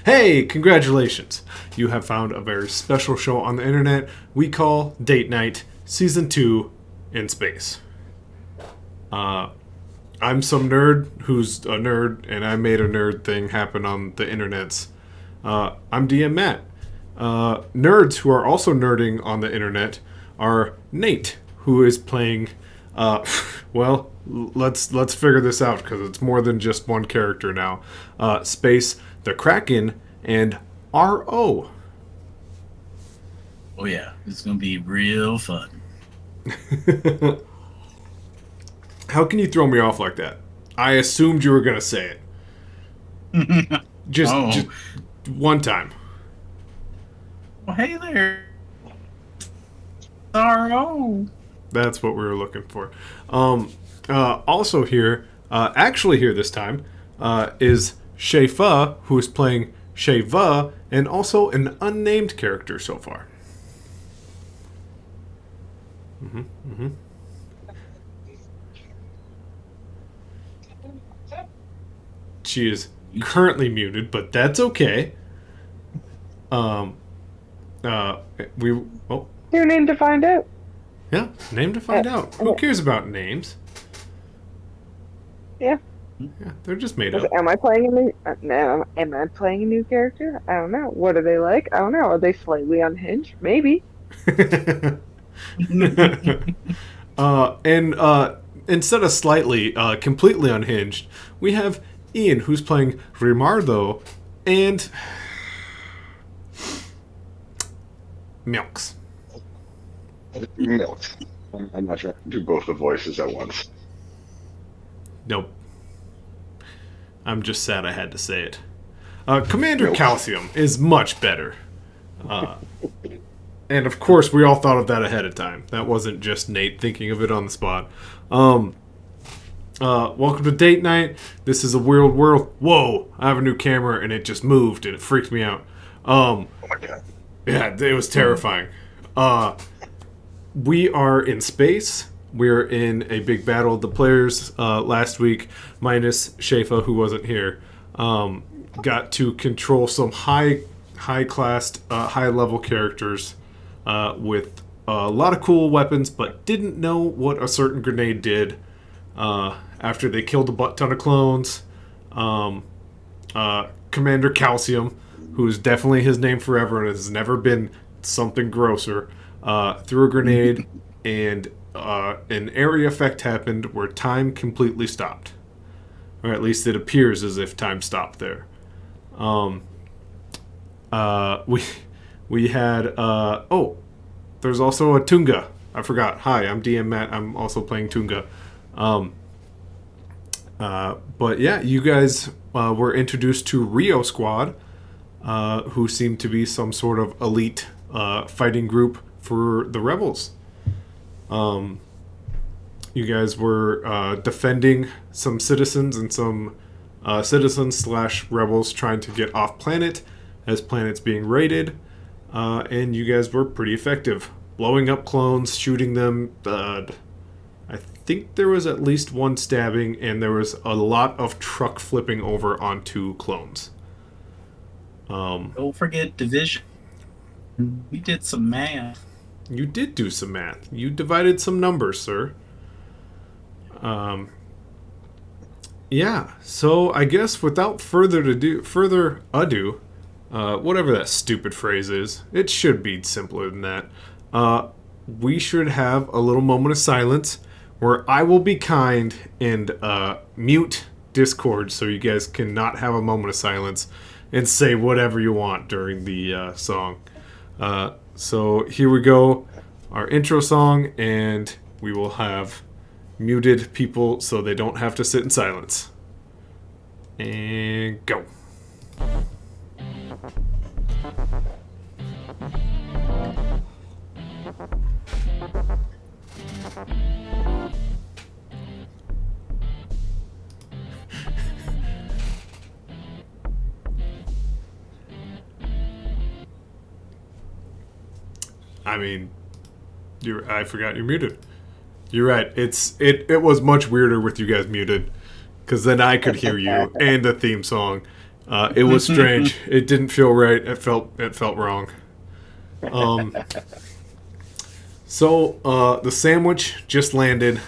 Hey, congratulations! You have found a very special show on the internet we call Date Night Season 2 in Space. I'm some nerd who's a nerd, and I made a nerd thing happen on the internets. I'm DM Matt. Nerds who are also nerding on the internet are Nate, who is playing. Well, let's figure this out because it's more than just one character now. Space, the Kraken, and RO. Oh yeah, it's gonna be real fun. How can you throw me off like that? I assumed you were gonna say it. Just one time. Well, hey there, RO. That's what we were looking for. Also here, actually here this time, is Shefa, who is playing Sheva, and also an unnamed character so far. She is currently muted, but that's okay. We Tune in to find out. yeah, name to find out. Who cares about names? Yeah. Yeah, they're just made up. Am I playing a new? No. Am I playing a new character? I don't know. What are they like? I don't know. Are they slightly unhinged? Maybe. And instead of slightly, completely unhinged, we have Ian, who's playing Rimardo, and Milks. Milk. I'm not sure I can do both the voices at once. Nope. I'm just sad I had to say it. Commander Nope. Calcium is much better. And of course, we all thought of that ahead of time. That wasn't just Nate thinking of it on the spot. Welcome to Date Night. This is a weird world. Whoa! I have a new camera and it just moved and it freaked me out. Oh my god. Yeah, it was terrifying. We are in space. We're in a big battle. The players last week, minus Shefa, who wasn't here, got to control some high-classed, high-level characters with a lot of cool weapons, but didn't know what a certain grenade did after they killed a butt ton of clones. Commander Calcium, who's definitely his name forever and has never been something grosser, threw a grenade and an area effect happened where time completely stopped. Or at least it appears as if time stopped there. We had there's also a Tunga. I forgot. Hi, I'm DM Matt. I'm also playing Tunga. But yeah, you guys were introduced to Rio Squad, who seem to be some sort of elite fighting group for the rebels. You guys were defending some citizens and some citizens/rebels trying to get off planet as planet's being raided, and you guys were pretty effective, blowing up clones, shooting them. I think there was at least one stabbing, and there was a lot of truck flipping over onto clones. Don't forget division. We did some math. You did do some math. You divided some numbers, sir. Yeah, so I guess without further ado, whatever that stupid phrase is, it should be simpler than that. We should have a little moment of silence where I will be kind and mute Discord so you guys can not have a moment of silence and say whatever you want during the song. So here we go, our intro song, and we will have muted people so they don't have to sit in silence. And go. I mean, I forgot you're muted. You're right. It was much weirder with you guys muted, because then I could hear you and the theme song, It was strange. It didn't feel right. It felt wrong. Um, so the sandwich just landed.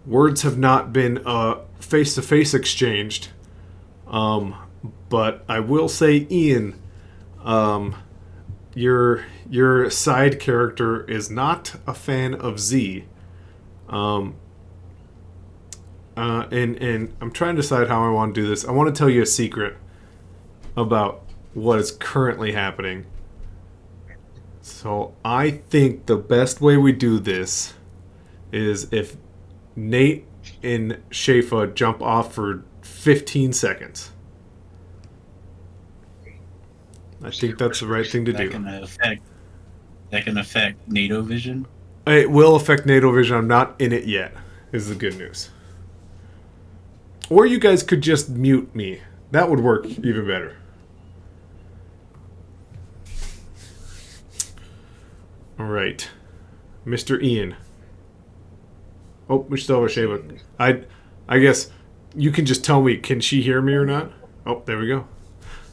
Words have not been face-to-face exchanged. But I will say, Ian, your side character is not a fan of Z. And I'm trying to decide how I want to do this. I want to tell you a secret about what is currently happening. So I think the best way we do this is if Nate and Shafa jump off for 15 seconds. I think that's the right thing to do. That can affect NATO vision. It will affect NATO vision. I'm not in it yet, is the good news. Or you guys could just mute me. That would work even better. All right. Mr. Ian. Oh, we still have a Shayla. I guess you can just tell me, can she hear me or not? Oh, there we go.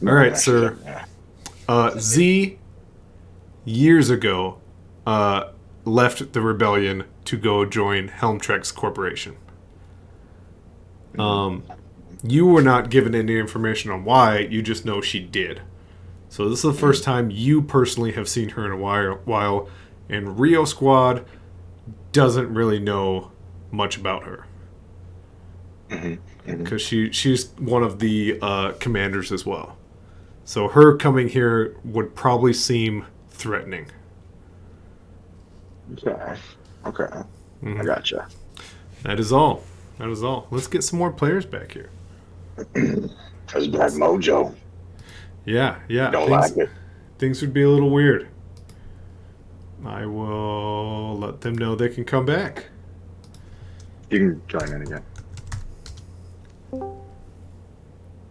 All right, sir. Z, years ago, left the rebellion to go join Helmtrex Corporation. You were not given any information on why, you just know she did. So this is the first time you personally have seen her in a while, and Rio Squad doesn't really know much about her. Because she's one of the commanders as well. So her coming here would probably seem threatening. Okay. I gotcha. That is all. Let's get some more players back here. That's bad mojo. Yeah. Don't like it. Things would be a little weird. I will let them know they can come back. You can join in again.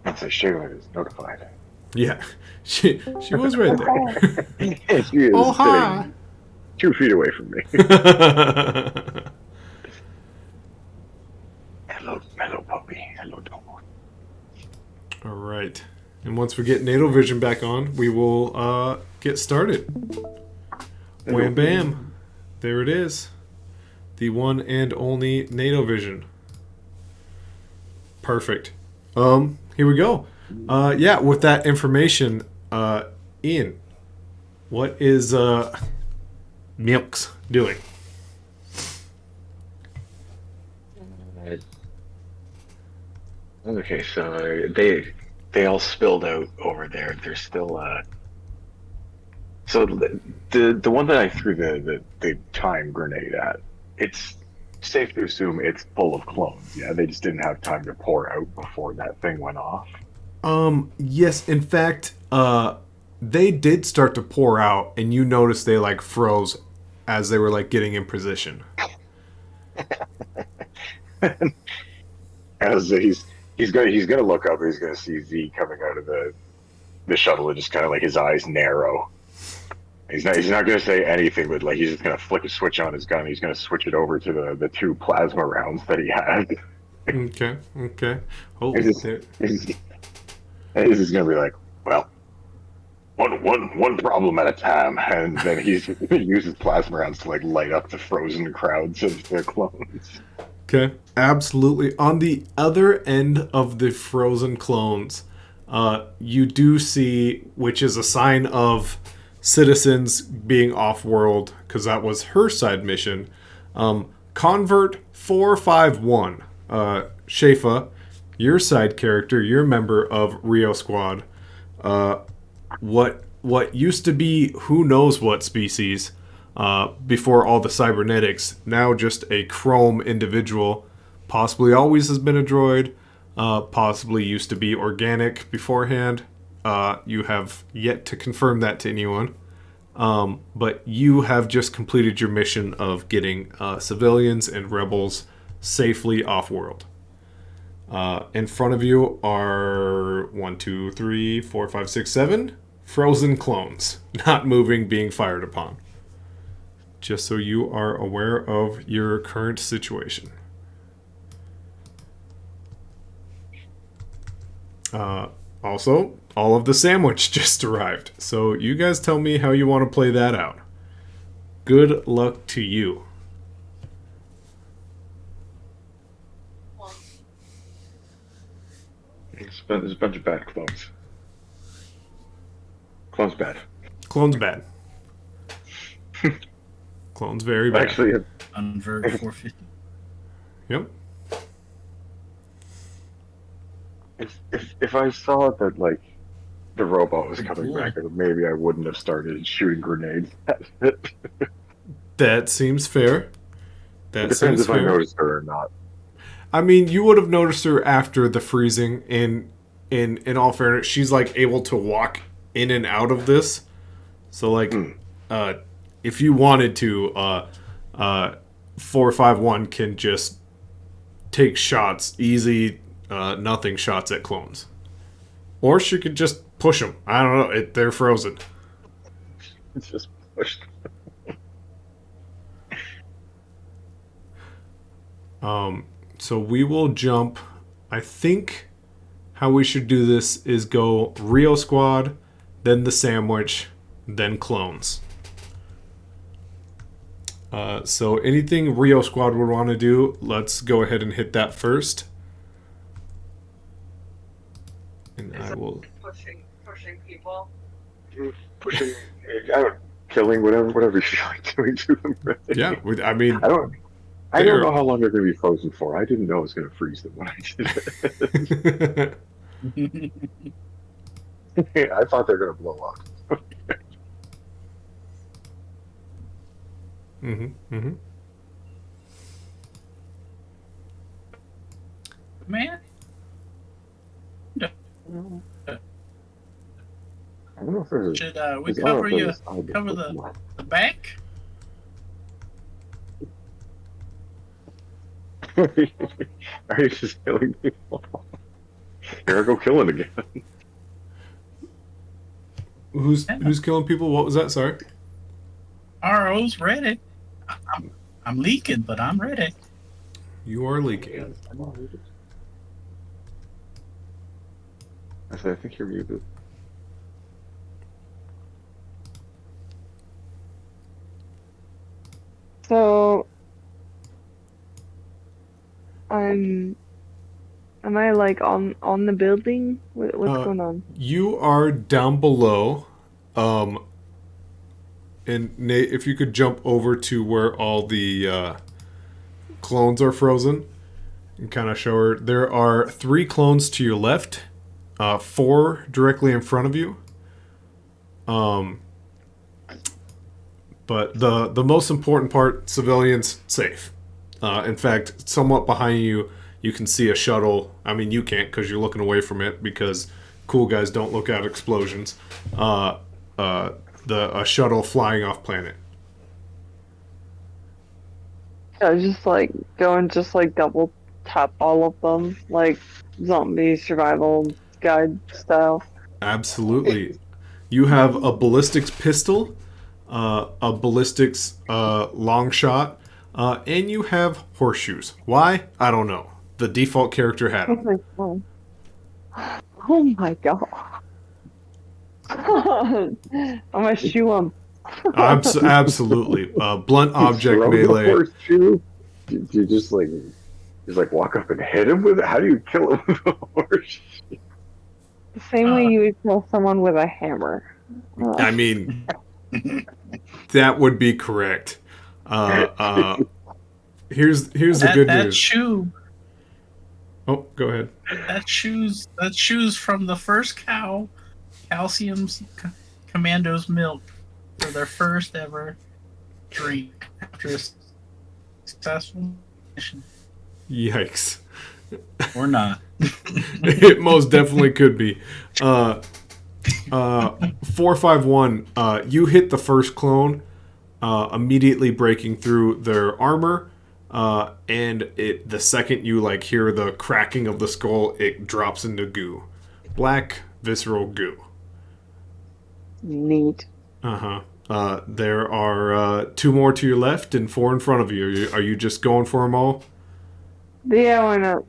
I'll say Shayla is notified. Yeah, she was right there. She is Oh, hi. sitting 2 feet away from me. Hello, puppy. Hello, dog. All right. And once we get NATO Vision back on, we will get started. Wham bam. There it is. The one and only NATO Vision. Perfect. Here we go. Yeah, with that information, Ian, what is Milks doing? Okay, so they all spilled out over there. There's still so the one that I threw the time grenade at, it's safe to assume it's full of clones. Yeah, they just didn't have time to pour out before that thing went off. Yes, in fact, they did start to pour out, and you noticed they like froze as they were like getting in position. As he's gonna look up, he's gonna see Z coming out of the shuttle, and just kind of like his eyes narrow. He's not gonna say anything, but like he's just gonna flick a switch on his gun. He's gonna switch it over to the 2 plasma rounds that he had. Okay. Oh, He's just gonna be like, well, one problem at a time, and then he's gonna use his plasma rounds to like light up the frozen crowds of the clones. Okay, absolutely. On the other end of the frozen clones, you do see, which is a sign of citizens being off-world, because that was her side mission. Convert 451, Shafa, your side character, you're a member of Rio Squad. What used to be who knows what species before all the cybernetics, now just a chrome individual, possibly always has been a droid, possibly used to be organic beforehand. You have yet to confirm that to anyone. But you have just completed your mission of getting civilians and rebels safely off-world. In front of you are 1, 2, 3, 4, 5, 6, 7 frozen clones, not moving, being fired upon. Just so you are aware of your current situation. Also, all of the sandwich just arrived. So you guys tell me how you want to play that out. Good luck to you. There's a bunch of bad clones. Clones bad. Clone's bad. Clone's very bad. Actually, Convert 450. Yep. if I saw that like the robot was Pretty coming cool. back, maybe I wouldn't have started shooting grenades at it. That seems fair. That It depends seems if I fair. noticed her or not. I mean, you would have noticed her after the freezing. And in all fairness, she's like able to walk in and out of this. So like, if you wanted to, 451 can just take shots, easy, nothing shots at clones, or she could just push them. I don't know. They're frozen. It's just pushed. So we will jump. I think how we should do this is go Rio Squad, then the sandwich, then clones. So anything Rio Squad would want to do, let's go ahead and hit that first. And I will. Pushing people. Pushing, I don't, killing, whatever you feel like doing to them. Right? Yeah, I mean, I don't know how long they're going to be frozen for. I didn't know it was going to freeze them when I did it. I thought they were going to blow up. Man, I don't know if there's. should we I don't know cover if you? there's- Cover the back? Are you just killing people? Here I go killing again. Who's killing people? What was that? Sorry. RO's ready. I'm leaking, but I'm ready. You are leaking. I said, I think you're muted. So, am I like on the building? What's going on? You are down below. And Nate, if you could jump over to where all the clones are frozen and kind of show her. There are 3 clones to your left, 4 directly in front of you. But the most important part, civilians safe. In fact, somewhat behind you, you can see a shuttle. I mean, you can't because you're looking away from it because cool guys don't look at explosions. A shuttle flying off planet. I just like go and just like double tap all of them, like zombie survival guide style. Absolutely. You have a ballistics pistol, a ballistics long shot, and you have horseshoes. Why? I don't know. The default character had Oh them. my god. Oh my god. I'm gonna shoe him. Absolutely. Blunt object Throw the melee. horseshoe? Do you just like walk up and hit him with it? How do you kill him with a horseshoe? The same way you would kill someone with a hammer. I mean, that would be correct. Here's the good That news. shoe, Oh, go ahead. that shoes from the first Calcium's Commando's milk for their first ever drink after a successful mission. Yikes. Or not. It most definitely could be. 451, you hit the first clone, immediately breaking through their armor, and the second you like hear the cracking of the skull, it drops into goo. Black visceral goo. Neat. There are 2 more to your left and 4 in front of you. Are you just going for them all? Yeah, why not?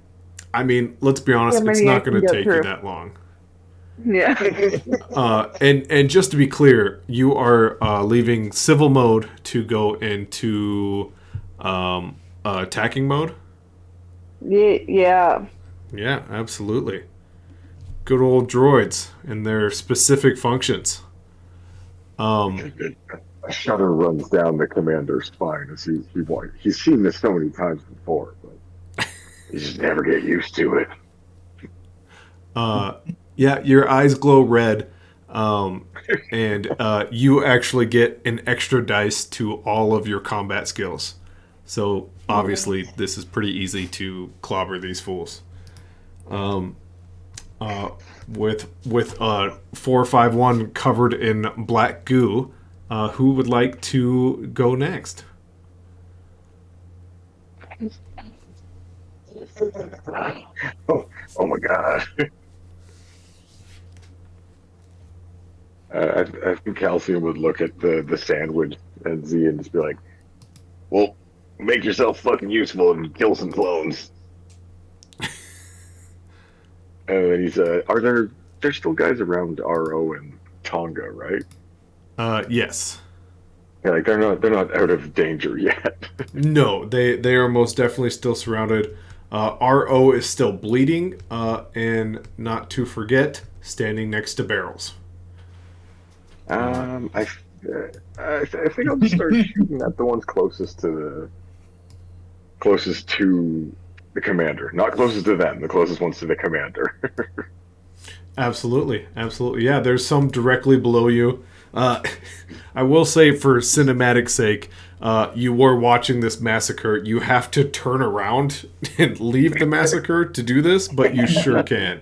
I mean, let's be honest, How it's many I not going can to get take you through. that long. Yeah. And just to be clear, you are leaving civil mode to go into attacking mode. Yeah. Yeah, absolutely. Good old droids and their specific functions. A shudder runs down the commander's spine as he's seen this so many times before, but you just never get used to it. Yeah, your eyes glow red, and you actually get an extra dice to all of your combat skills. So obviously, this is pretty easy to clobber these fools. With 451 covered in black goo, who would like to go next? Oh my god. I think Calcium would look at the sandwich and Z and just be like, well, make yourself fucking useful and kill some clones. And then he's, there's still guys around RO and Tonga, right? Yes. Yeah, like they're not out of danger yet. No, they are most definitely still surrounded. RO is still bleeding, and not to forget, standing next to barrels. I think I'll just start shooting at the ones closest to the commander. Not closest to them, the closest ones to the commander. Absolutely, absolutely. Yeah, there's some directly below you. I will say, for cinematic sake, you were watching this massacre. You have to turn around and leave the massacre to do this, but you sure can.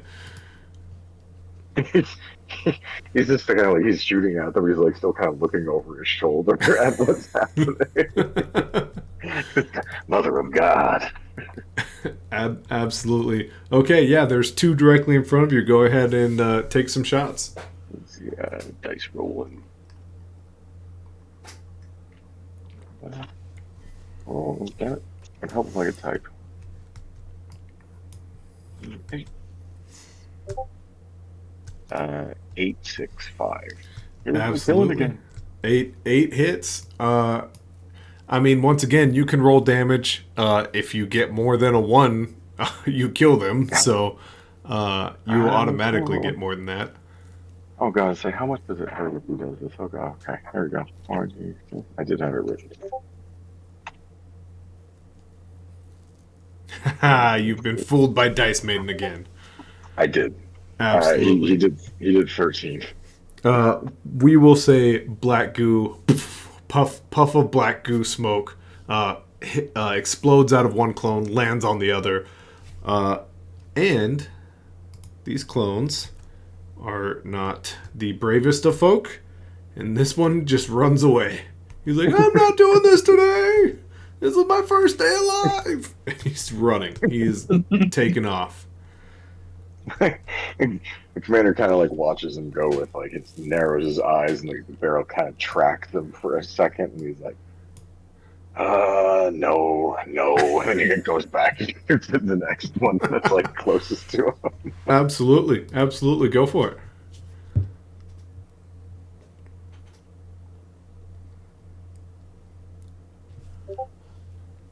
He's just kind of like he's shooting at them. He's like still kind of looking over his shoulder at what's happening. Mother of God. Absolutely. Okay, yeah, there's two directly in front of you. Go ahead and take some shots. Let's see, dice rolling. Oh, damn it. Can help if I could type. Okay. 865. Absolutely. Again. Eight hits. I mean, once again, you can roll damage. If you get more than a 1, you kill them. So you automatically get more than that. Oh god, say how much does it hurt if he does this? Oh god, okay, there we go. I did have it written. Haha, you've been fooled by Dice Maiden again. I did. Absolutely. He did 13. We will say black goo, puff of black goo smoke, explodes out of one clone, lands on the other, and these clones are not the bravest of folk, and this one just runs away. He's like, I'm not doing this today! This is my first day alive! And he's running. He's taking off. The commander kind of like watches him go with like it narrows his eyes and like the barrel kind of tracks him for a second and he's like, no, and then he goes back to the next one that's like closest to him. Absolutely, go for it.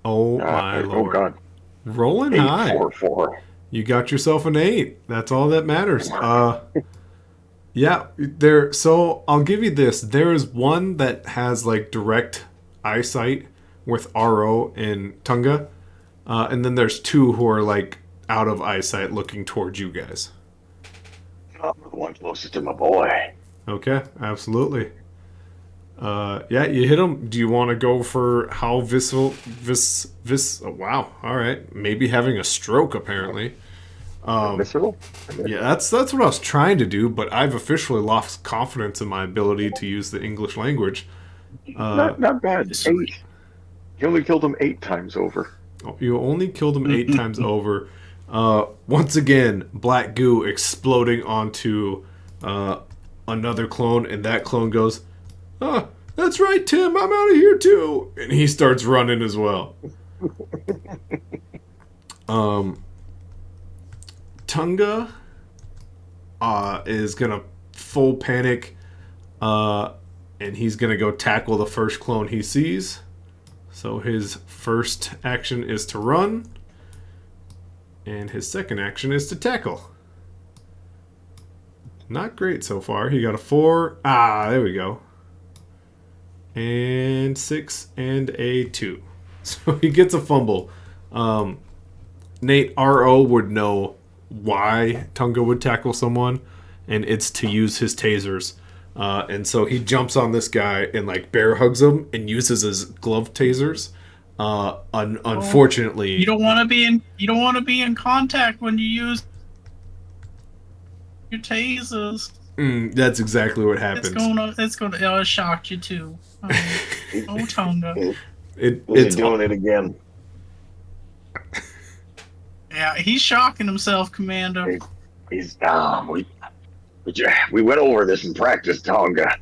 Oh my lord! Oh god, Rolling high. 844. You got yourself an 8. That's all that matters. Yeah, so I'll give you this. There is one that has like direct eyesight with RO and Tunga, and then there's 2 who are like out of eyesight looking towards you guys. I'm the one closest to my boy. Okay, absolutely. Yeah, you hit him. Do you want to go for how visceral? Oh, wow. All right. Maybe having a stroke, apparently. Visceral? Yeah, that's what I was trying to do, but I've officially lost confidence in my ability to use the English language. Not bad. 8. You only killed him 8 times over. You only killed him 8 times over. Once again, black goo exploding onto another clone, and that clone goes, that's right, Tim, I'm out of here too. And he starts running as well. Tunga is gonna full panic, and he's gonna go tackle the first clone he sees. So his first action is to run, and his second action is to tackle. Not great so far. He got a 4. There we go. And 6 and a 2. So he gets a fumble. Nate, RO would know why Tunga would tackle someone, and it's to use his tasers. And so he jumps on this guy and like bear hugs him and uses his glove tasers. Unfortunately, You don't want to be in contact when you use your tasers. That's exactly what happens. It's gonna shock you too. Tonga. It's doing it again. Yeah, he's shocking himself, Commander. He's we went over this in practice, Tonga.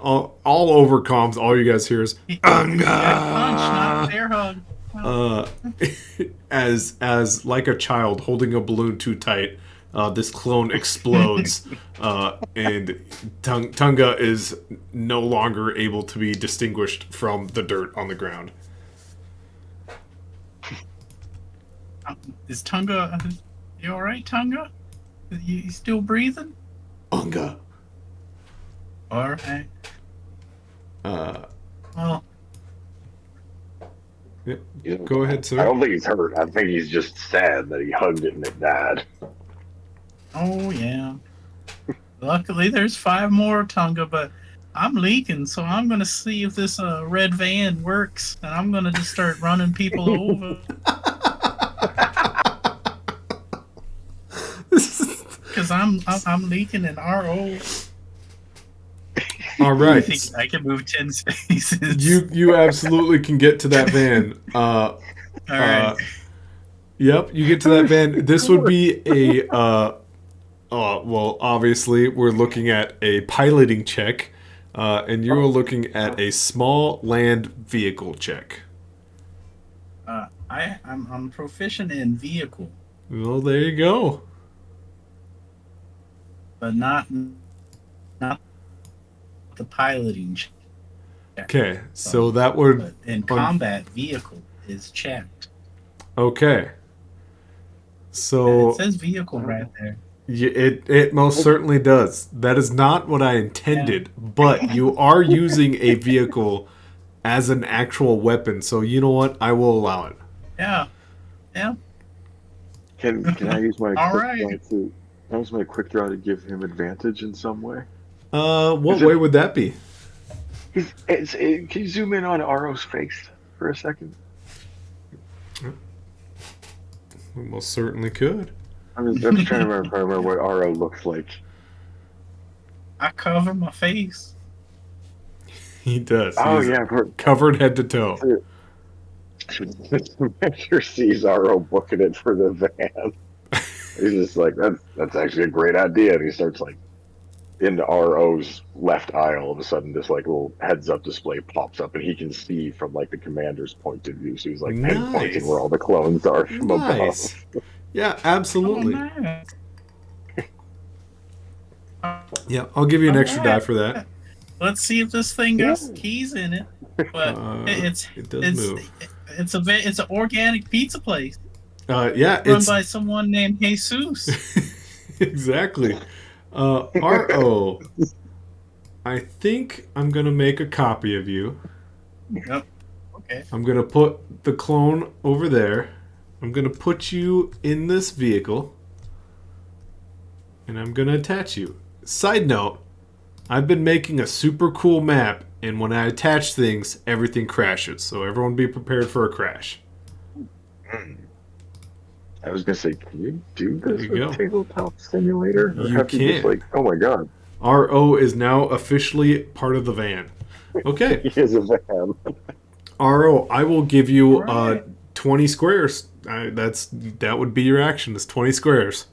all over comms, all you guys hear is Punch, not a bear hug. as like a child holding a balloon too tight, this clone explodes, and Tunga is no longer able to be distinguished from the dirt on the ground. Is Tunga? You all right, Tunga? You still breathing? Unga. All right. Well, Yep. Go ahead, sir. I don't think he's hurt. I think he's just sad that he hugged it and it died. oh yeah. Luckily, there's 5 more, Tunga, but I'm leaking, so I'm gonna see if this red van works, and I'm gonna just start running people over. Because I'm leaking in RO. All I right. think I can move 10 spaces. You absolutely can get to that van. All right. Yep, you get to that van. This would be a well, obviously we're looking at a piloting check, and you're looking at a small land vehicle check. I'm proficient in vehicle, Well, there you go. but not the piloting check. Okay, so that would But in combat, vehicle is checked. okay. And So it says vehicle right there. it most certainly does. That is not what I intended, but you are using a vehicle as an actual weapon. So you know what? I will allow it. Yeah. Can I use my All quick right. draw to? Can I use my quick draw to give him advantage in some way? What Is it- way would that be? Can you zoom in on Aro's face for a second? We most certainly could. I'm just trying to remember what Aro looks like. I cover my face. He does. Oh He's yeah, covered head to toe. Commander sees Aro booking it for the van. He's just like, that's actually a great idea, and he starts like into RO's left eye. All of a sudden, this like little heads-up display pops up, and he can see from like the commander's point of view. So he's like Nice. pinpointing where all the clones are from Nice. above. Yeah, Oh, absolutely. nice. Yeah, I'll give you an extra die Alright. for that. Let's see if this thing got keys in it. But It does move. it's an organic pizza place Yeah, run it's by someone named Jesus. exactly. RO, I think I'm gonna make a copy of you. Yep. Okay. I'm gonna put the clone over there. I'm gonna put you in this vehicle, and I'm gonna attach you. Side note, I've been making a super cool map, and when I attach things, everything crashes. So everyone be prepared for a crash. I was gonna say, can you do There this you with go. Tabletop Simulator? Or You have to just can. like, oh my god, RO is now officially part of the van. Okay. he is a van. RO, I will give you Alright. 20 squares. That would be your action. It's 20 squares.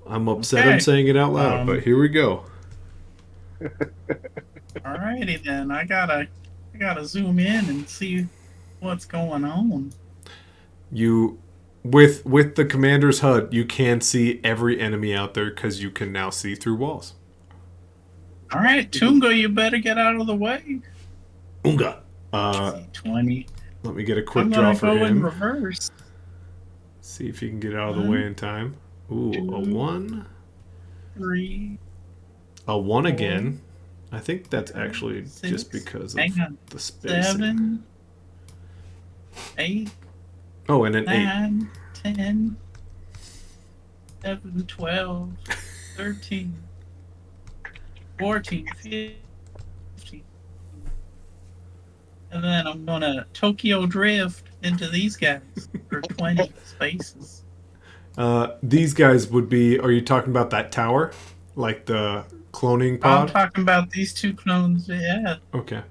I'm upset I'm Okay. saying it out loud, but here we go. Alrighty then. I gotta zoom in and see what's going on. You With the commander's HUD, you can see every enemy out there because you can now see through walls. All right, Tunga, you better get out of the way. Unga. 20. Let me get a quick I'm draw gonna for go in him. reverse. See if he can get out of the way in time. Ooh, a 1. 3. A 1 again. I think that's actually 6, just because of hang on, the spacing. 7, 8, Oh, and an 8. 9, 10, 11, 12, 13, 14, 15. And then I'm gonna Tokyo drift into these guys for 20 spaces. These guys would be. Are you talking about that tower, like the cloning I'm pod? talking about these two clones. Yeah, Okay.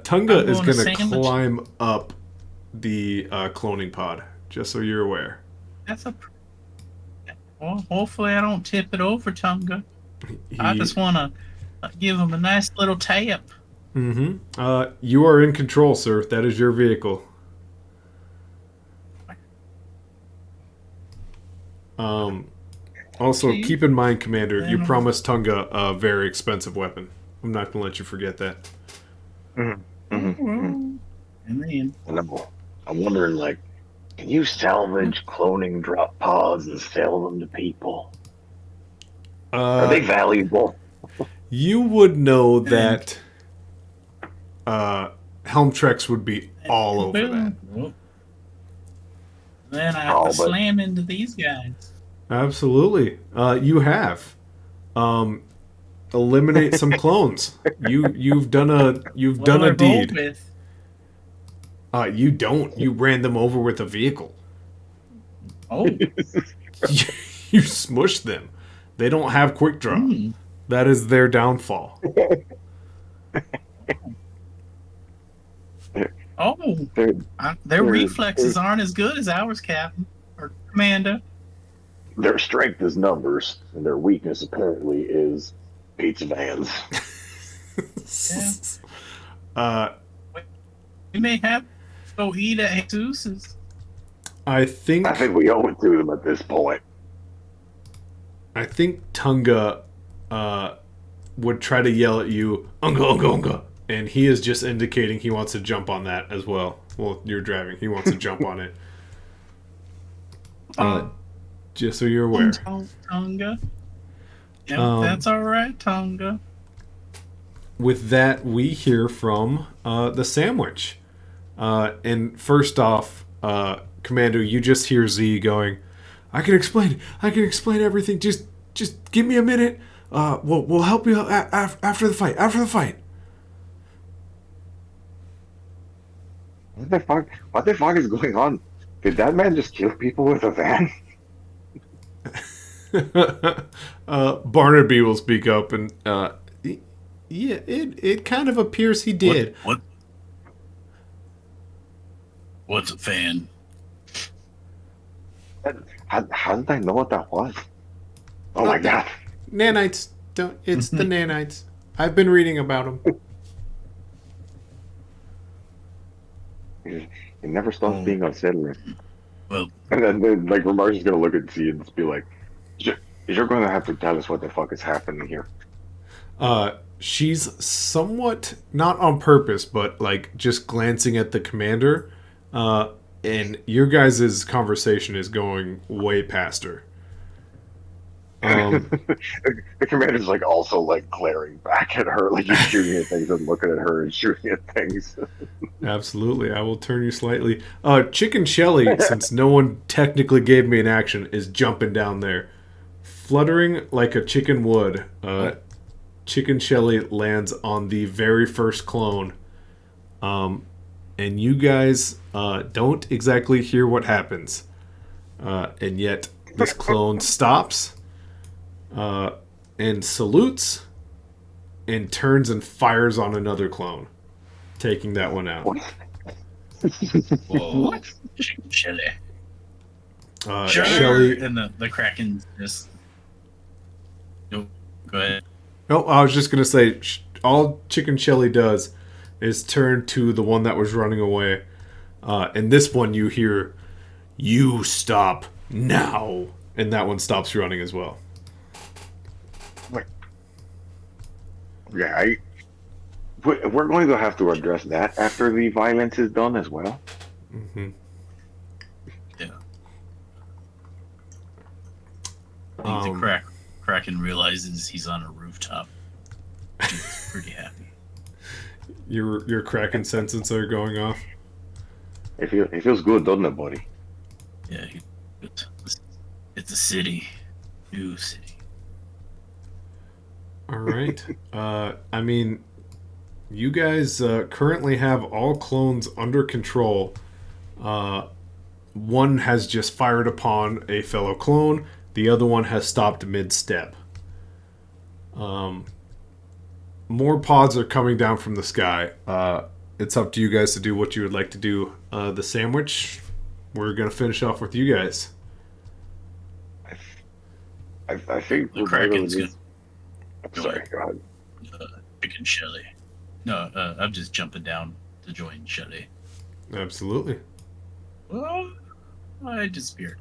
Tunga I'm is going to going to sandwich. climb up the cloning pod, just so you're aware. that's a. Well, hopefully I don't tip it over, Tunga. I just want to give him a nice little tap. You are in control, sir. That is your vehicle. Also, Okay. keep in mind, Commander, you Then- promised Tunga a very expensive weapon. I'm not going to let you forget that. And then And I'm wondering, like, can you salvage cloning drop pods and sell them to people? Are they valuable? You would know that Helmtrex would be all over that. Then I Oh, but- slam into these guys. Absolutely. You have. Eliminate some clones. You've done a What do I roll deed. with? You don't. You ran them over with a vehicle. Oh, You smushed them. They don't have quick draw. That is their downfall. oh, their they're- reflexes aren't as good as ours, Captain or Commander. Their strength is numbers, and their weakness apparently is pizza vans. We may have to go eat at Jesus's. I think I think we owe it to them at this point. Tunga would try to yell at you, Unga, Unga, Unga. And he is just indicating he wants to jump on that as well. Well, you're driving. He wants to jump on it. Just so you're aware. Tonga. Yep, Um, that's all right, Tonga. With that, we hear from the sandwich. And first off, Commander, you just hear Z going, I can explain everything. Just give me a minute. We'll help you after the fight. After the fight. What the fuck is going on? Did that man just kill people with a van? Barnaby will speak up, and yeah, it kind of appears he did. What's a fan? How did I know what that was? Oh my god. Nanites don't. It's the nanites. I've been reading about them. It never stops being unsettling. Well, And then like Ramar's just gonna look at Z and just be like, "You're gonna have to tell us what the fuck is happening here." She's somewhat not on purpose, but like just glancing at the commander. And your guys' conversation is going way past her. The commander's like also like glaring back at her, like he's shooting at things and looking at her and shooting at things. Absolutely, I will turn you slightly. Chicken Shelly, since no one technically gave me an action, is jumping down there, fluttering like a chicken would. Chicken Shelly lands on the very first clone, and you guys don't exactly hear what happens, and yet this clone stops. And salutes and turns and fires on another clone, taking that one out. whoa. Chili. Shelly. And the Kraken just. Go ahead. Oh, I was just going to say, all Chicken Shelly does is turn to the one that was running away. And this one you hear, You stop now. And that one stops running as well. Yeah, we're going to have to address that after the violence is done as well. Mm-hmm. Yeah. I think the Kraken realizes he's on a rooftop. He's pretty happy. Your Kraken senses are going off. It feels good, doesn't it, buddy? Yeah, it's a city. New city. All right. I mean, you guys currently have all clones under control. One has just fired upon a fellow clone. The other one has stopped mid-step. More pods are coming down from the sky. It's up to you guys to do what you would like to do. The sandwich, we're going to finish off with you guys. I think The Kraken's good. I'm sorry, go ahead. Chicken Shelly. No, I'm just jumping down to join Shelly. Absolutely. Well, I disappeared.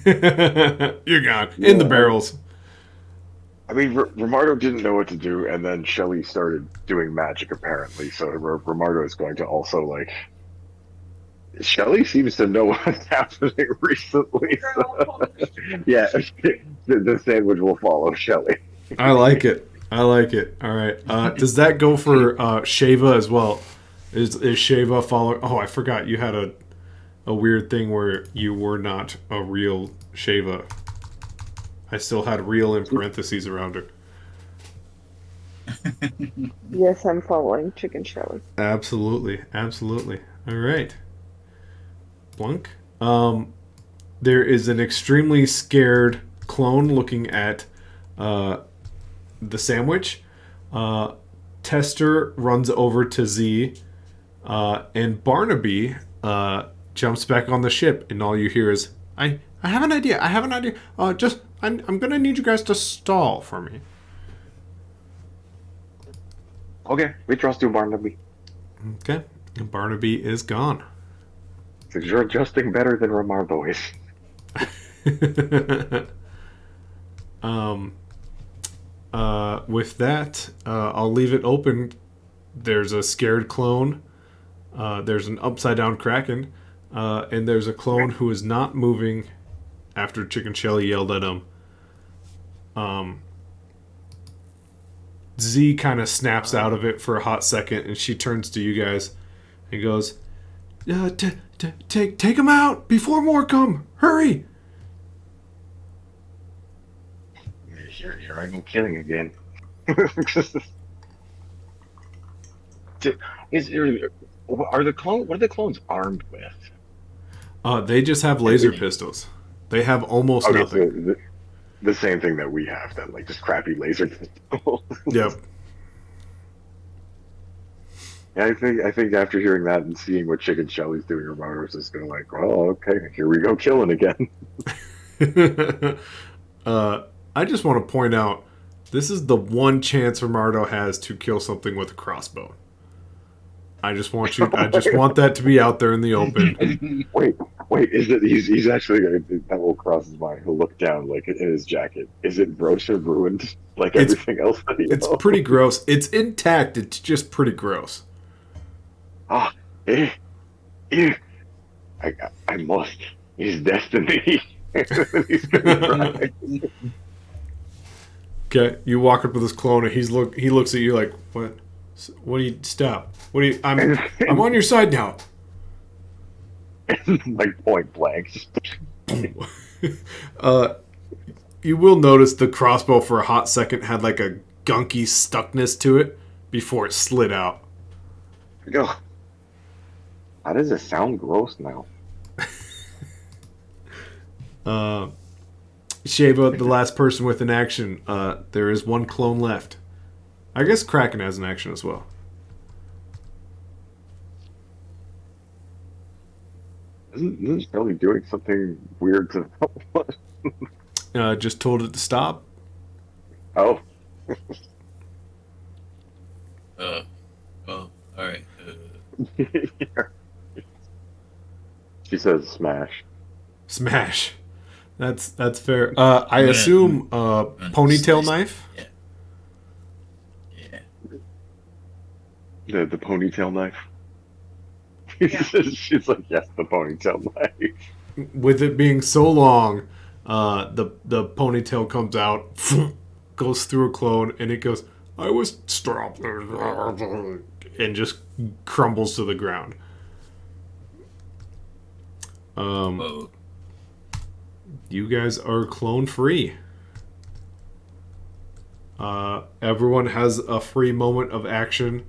You're gone. In the barrels. I mean, Romardo didn't know what to do, and then Shelly started doing magic, apparently. So Romardo is going to also, like... Shelly seems to know what's happening recently. So... yeah, the sandwich will follow Shelly. I like it. All right. Does that go for Shava as well? Is Shava following? Oh, I forgot you had a weird thing where you were not a real Shava. I still had real in parentheses around it. Yes, I'm following Chicken Shelly. Absolutely. All right. Blunk. There is an extremely scared clone looking at the sandwich. Tester runs over to Z, and Barnaby jumps back on the ship, and all you hear is, I have an idea. I'm gonna need you guys to stall for me. Okay, we trust you, Barnaby. Okay. And Barnaby is gone. Because you're adjusting better than Romardo is. With that, I'll leave it open. There's a scared clone. There's an upside down Kraken. And there's a clone who is not moving after Chicken Shelly yelled at him. Z kind of snaps out of it for a hot second, and she turns to you guys and goes, take him out before more come. Hurry! Here I go killing again. What are the clones armed with? They just have laser pistols. They have almost nothing. So the same thing that we have, then, like just crappy laser pistols. Yep. Yeah, I think after hearing that and seeing what Chicken Shelly's doing, Romardo's just gonna like, oh, okay, here we go killing again. I just want to point out, this is the one chance Romardo has to kill something with a crossbow. I just want that to be out there in the open. Wait, is it he's actually gonna, that will cross his mind. He'll look down like in his jacket. Is it broached or ruined like everything else that he It's knows? pretty gross. It's intact, it's just pretty gross. I must. His destiny. He's gonna try. Okay, you walk up to this clone and he looks at you like, what do you stop? I'm on your side now. Like point blank. You will notice the crossbow for a hot second had like a gunky stuckness to it before it slid out. Ugh. How does it sound gross now? Shava, the last person with an action. There is one clone left. I guess Kraken has an action as well. Isn't Shelly doing something weird to Just told it to stop. Oh. Well, all right. She says smash. Smash. That's fair. I Yeah. assume ponytail knife. Yeah. The ponytail knife. Yeah. She's like, yes, the ponytail knife. With it being so long, the ponytail comes out, goes through a clone, and it goes, I was strapped, and just crumbles to the ground. Whoa. You guys are clone free. Everyone has a free moment of action.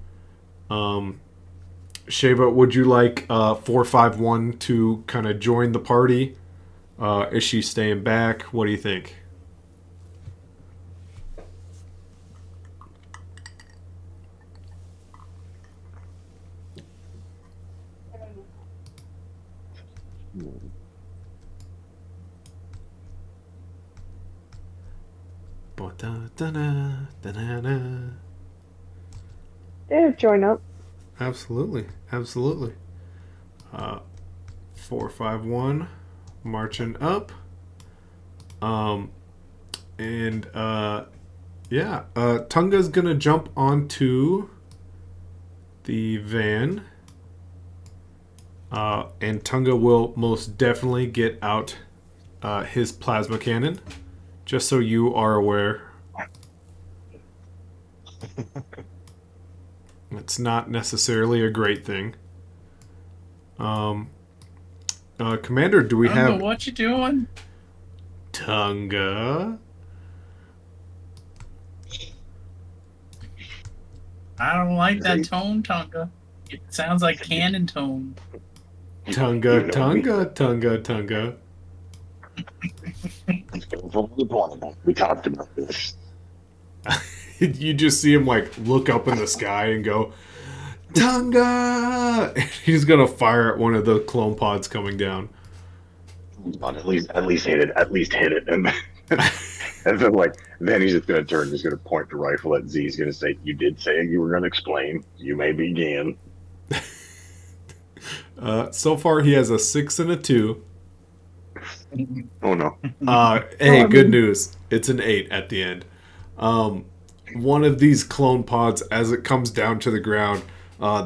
Sheba, would you like 451 to kind of join the party? Is she staying back? What do you think? Yeah, join up. Absolutely, absolutely. 451 marching up. And yeah, Tunga's gonna jump onto the van. And Tunga will most definitely get out his plasma cannon, just so you are aware. It's not necessarily a great thing. Commander, do we Tunga, have what you doing? Tunga? I don't like that tone, Tunga. It sounds like cannon tone. Tunga, You know Tunga, Tunga, Tunga. We talked about this. You just see him like look up in the sky and go, Tunga! He's gonna fire at one of the clone pods coming down. But at least hit it. At least hit it. And then he's just gonna turn. He's gonna point the rifle at Z. He's gonna say, "You did say you were gonna explain. You may begin." So far, he has a 6 and a 2. Oh no! Hey, good news. It's an 8 at the end. One of these clone pods, as it comes down to the ground,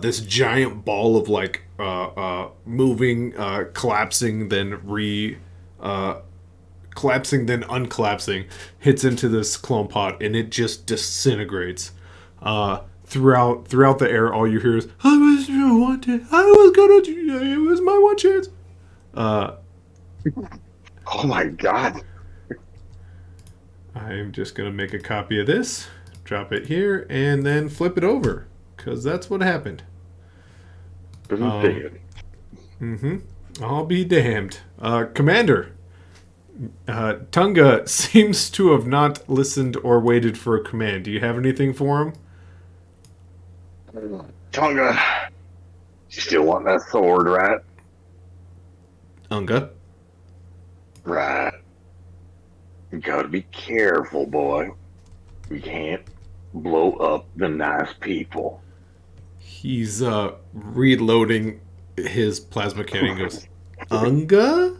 this giant ball of like moving, collapsing, then collapsing, then uncollapsing, hits into this clone pod, and it just disintegrates. Throughout the air, all you hear is, "I was wanted. I was gonna. It was my one chance." Oh my God! I'm just gonna make a copy of this, drop it here, and then flip it over, because that's what happened. I'll be damned. Commander, Tunga seems to have not listened or waited for a command. Do you have anything for him? Tunga, you still want that sword, right? Unga. Right. You gotta be careful, boy. We can't blow up the nice people. He's reloading his plasma cannon and goes, Unga?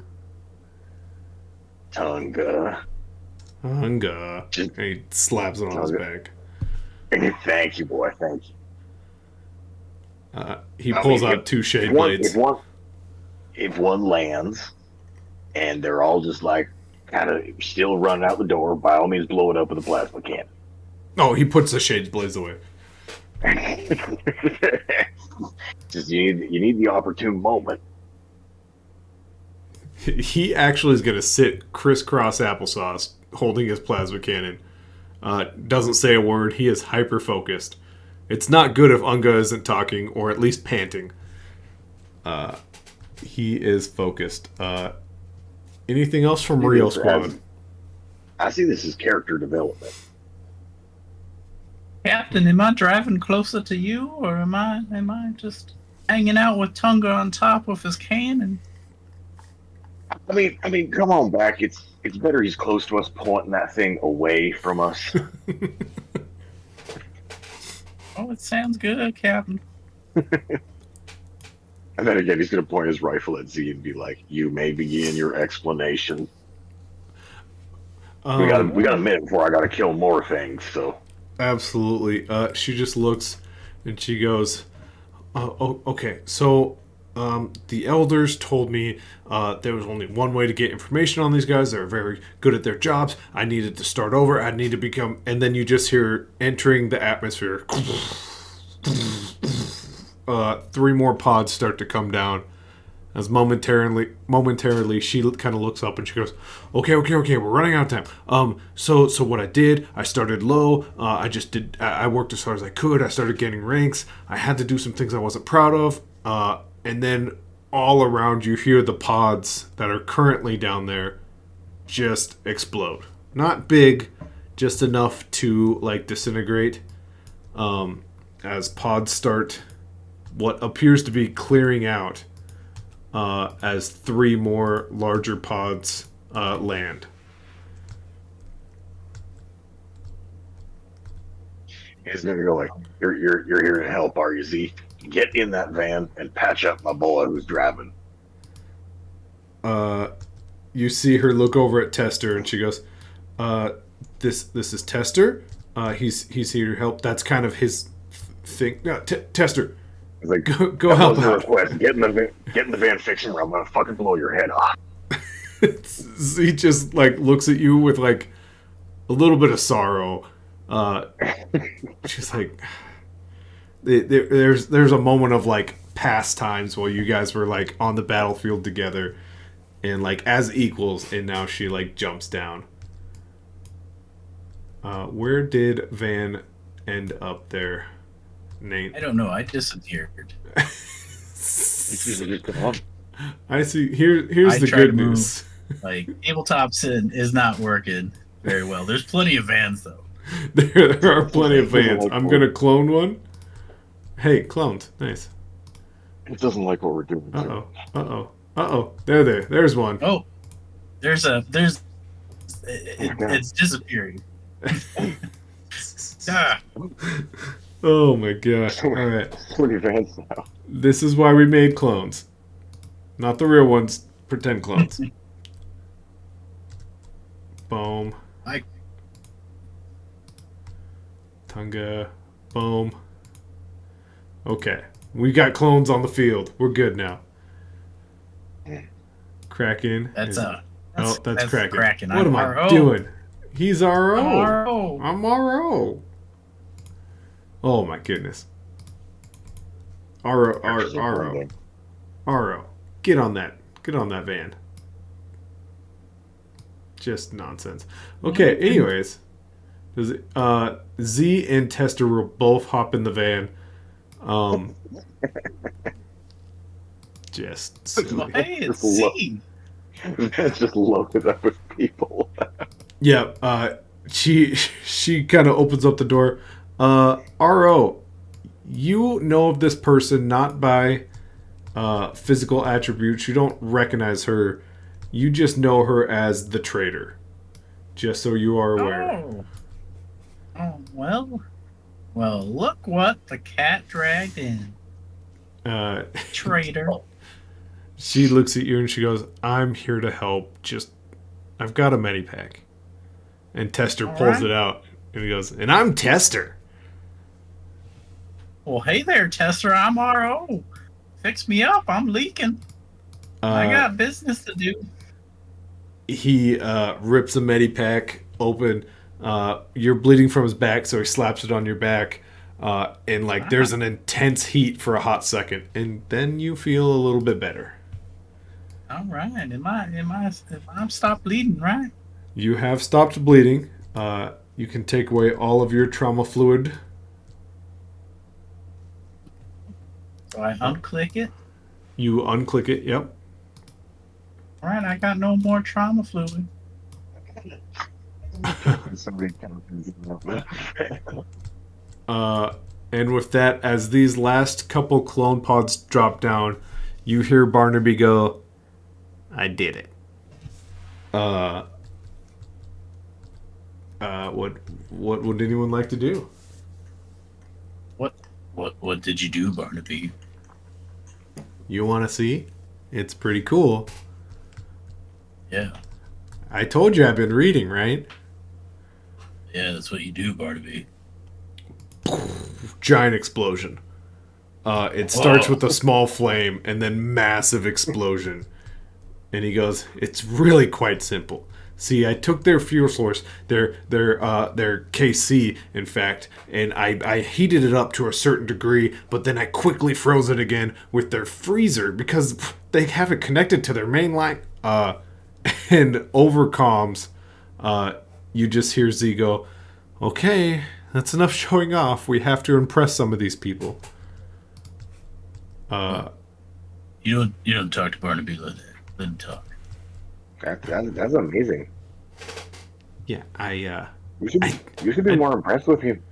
Tunga. Unga. And he slaps it on his back. Thank you, boy. Thank you. He pulls out 2 shade blades. If one lands and they're all just like kind of still running out the door, by all means blow it up with a plasma cannon. Oh, he puts the shade blades away. Just you need the opportune moment. He actually is going to sit crisscross applesauce holding his plasma cannon. Doesn't say a word. He is hyper focused. It's not good if Unga isn't talking or at least panting. He is focused. Anything else from Rio Squad? I see this as character development. Captain, am I driving closer to you, or am I just hanging out with Tunga on top of his cannon? I mean, come on back. It's better he's close to us, pointing that thing away from us. Oh, it sounds good, Captain. And then again, he's going to point his rifle at Z and be like, "You may begin your explanation. We got a minute before I got to kill more things." So Absolutely. She just looks and she goes, oh, okay. So the elders told me there was only one way to get information on these guys. They're very good at their jobs. I needed to start over. I need to become. And then you just hear entering the atmosphere. Three more pods start to come down. As momentarily, she kind of looks up and she goes, "Okay, we're running out of time. So what I did, I started low. I worked as hard as I could. I started getting ranks. I had to do some things I wasn't proud of. And then all around you hear the pods that are currently down there just explode. Not big, just enough to like disintegrate. As pods start, what appears to be clearing out." As three more larger pods land. he's going to go like, "You're here to help, are you, Z? Get in that van and patch up my boy who's driving." You see her look over at Tester, and she goes, "This is Tester. He's here to help. That's kind of his thing. No, Tester, He's like, go "That help wasn't a out." request. Get in the van, fix him, or I'm going to fucking blow your head off." Z just like looks at you with like a little bit of sorrow. She's like, there's a moment of like past times while you guys were like on the battlefield together and like as equals, and now she like jumps down. Where did Van end up there, Nate? I don't know. I disappeared. I see. Here's I the tried good to move. news. Like tabletop sit is not working very well. There's plenty of vans though. There are plenty of Vans. I'm gonna clone one. Hey, cloned. Nice. It doesn't like what we're doing. There's one. Oh, it's disappearing. Ah, Oh my gosh. All right. So many vans now. This is why we made clones. Not the real ones, pretend clones. Boom. I Tunga. Boom. Okay. We got clones on the field. We're good now. Kraken. that's that's Kraken. Kraken. What am RO. I doing? He's RO. RO. I'm RO. Oh my goodness. RO. RO. Get on that. Get on that van. Just nonsense. Okay, anyways. Z and Tester will both hop in the van. Just silly. Hey, it's C. Van's just loaded up with people. Yeah, she kind of opens up the door. RO, you know of this person not by physical attributes. You don't recognize her. You just know her as the traitor. Just so you are aware. Oh, well, look what the cat dragged in. Traitor. She looks at you and she goes, "I'm here to help. I've got a medipack." And Tester pulls it out and he goes, "And I'm Tester." Well, hey there, Tester. I'm RO. Fix me up. I'm leaking. I got business to do. He rips a medipack open. You're bleeding from his back, so he slaps it on your back. And like there's an intense heat for a hot second, and then you feel a little bit better. All right. I'm stopped bleeding, right? You have stopped bleeding. You can take away all of your trauma fluid. So I unclick it. You unclick it. Yep. All right. I got no more trauma fluid. Somebody And with that, as these last couple clone pods drop down, you hear Barnaby go, "I did it." What would anyone like to do? What did you do, Barnaby? You want to see? It's pretty cool. Yeah. I told you I've been reading, right? Yeah, that's what you do, Barnaby. Giant explosion. It starts Whoa. with a small flame and then massive explosion. And he goes, "It's really quite simple. See, I took their fuel source, their KC, in fact, and I heated it up to a certain degree, but then I quickly froze it again with their freezer because they have it connected to their main line. And over comms, you just hear Z go, okay, that's enough showing off. We have to impress some of these people." You don't talk to Barnaby like that. Let him talk. That's amazing. Yeah, You should be more impressed with him.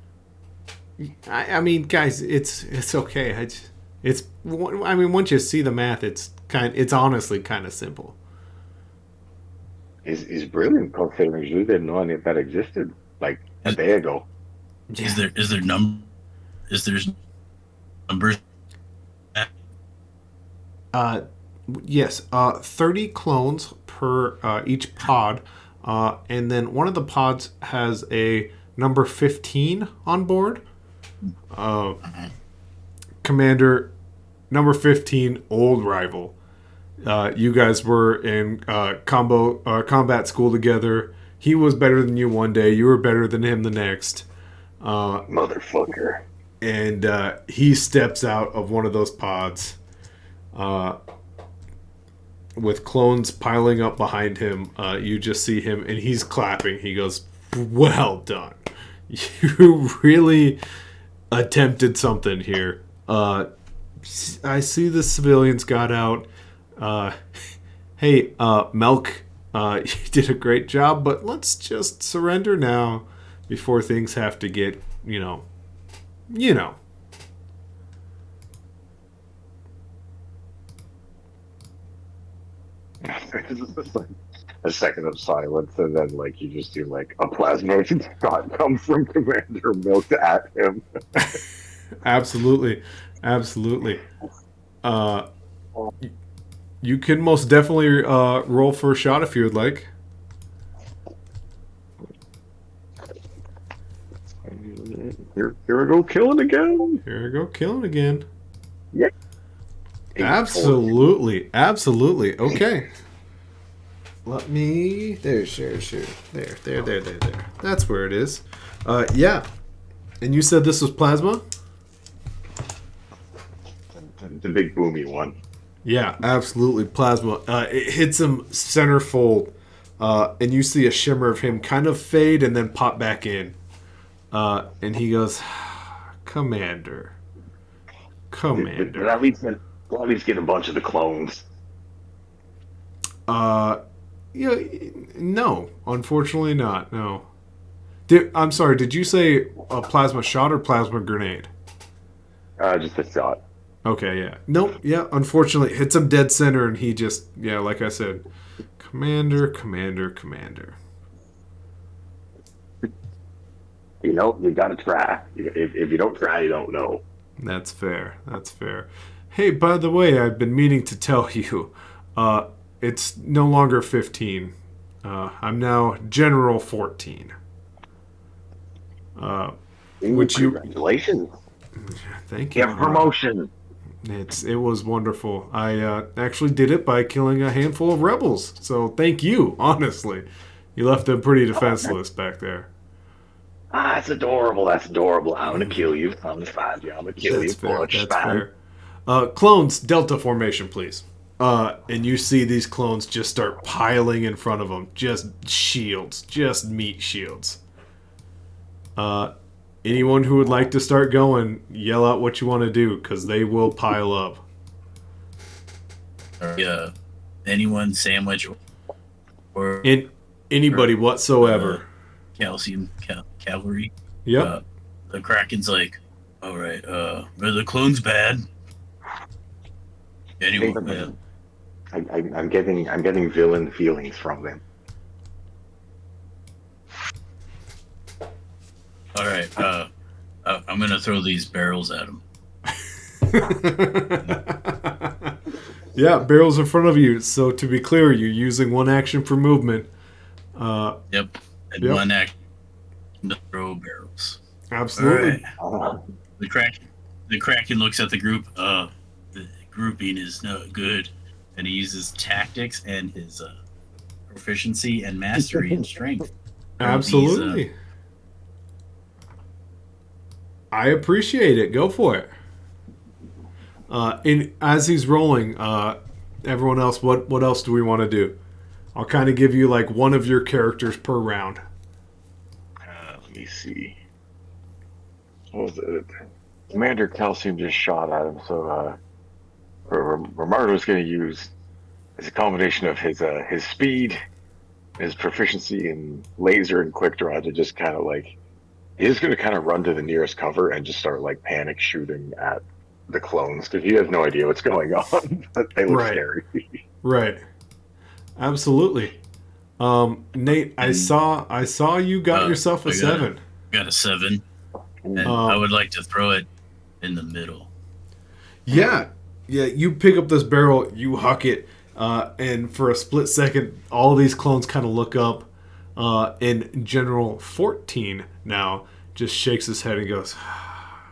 I mean, guys, it's okay. I mean, once you see the math, it's honestly kind of simple. He's brilliant considering you didn't know any of that existed like a day ago. Yeah. Is there numbers? Yes, 30 clones per each pod, and then one of the pods has a number 15 on board. Commander, number 15, old rival. You guys were in combat school together. He was better than you one day. You were better than him the next. Motherfucker. And he steps out of one of those pods. With clones piling up behind him, you just see him, and he's clapping. He goes, "Well done. You really attempted something here. I see the civilians got out. Hey, Melk, you did a great job, but let's just surrender now before things have to get, you know." It's just like a second of silence, and then like you just do like a plasma shot come from Commander Milk at him. Absolutely. You can most definitely roll for a shot if you would like. Here we go, killing again. Here we go, killing again. Yeah. Absolutely. Okay. Let me. There. That's where it is. Yeah. And you said this was plasma? The big boomy one. Yeah, absolutely. Plasma. It hits him center fold. And you see a shimmer of him kind of fade and then pop back in. And he goes, Commander. Did at least get a bunch of the clones? Yeah, no. Unfortunately not, no. I'm sorry, did you say a plasma shot or plasma grenade? Just a shot. Okay, yeah. Nope, yeah, unfortunately, it hits him dead center, and he just, yeah, like I said, Commander. You know, you gotta try. If you don't try, you don't know. That's fair. Hey, by the way, I've been meaning to tell you, it's no longer 15. I'm now General 14. Congratulations. Thank you. Get promotion. It was wonderful. I actually did it by killing a handful of rebels. So thank you, honestly. You left them pretty defenseless back there. That's adorable. I'm gonna kill you. I'm gonna find you. I'm gonna kill you. That's fair. Clones, Delta formation, please. And you see these clones just start piling in front of them. Just shields. Just meat shields. Anyone who would like to start going, yell out what you want to do, because they will pile up. Anyone sandwich or anybody whatsoever. Calcium cavalry. Yep. The Kraken's like, all right, are the clones bad? Anyone bad? I'm getting villain feelings from them. All right, I'm gonna throw these barrels at them. Yeah, barrel's in front of you. So to be clear, you're using one action for movement. Yep. And Yep. one action to throw barrels. All Absolutely. right. The Kraken looks at the group. The grouping is no good, and he uses tactics and his proficiency and mastery and strength. Absolutely. I appreciate it. Go for it. As he's rolling, everyone else, what else do we want to do? I'll kind of give you like one of your characters per round. Let me see. What was it? Commander Calcium just shot at him, so Romardo's going to use it's a combination of his speed, his proficiency in laser and quick draw to just kind of like he's going to kind of run to the nearest cover and just start like panic shooting at the clones because he has no idea what's going on, but they look Right. scary. Right. Absolutely. Nate, I saw you got yourself a 7. Got a 7, and I would like to throw it in the middle. Yeah. You pick up this barrel, you huck it, and for a split second, all these clones kind of look up, and General 14 now just shakes his head and goes,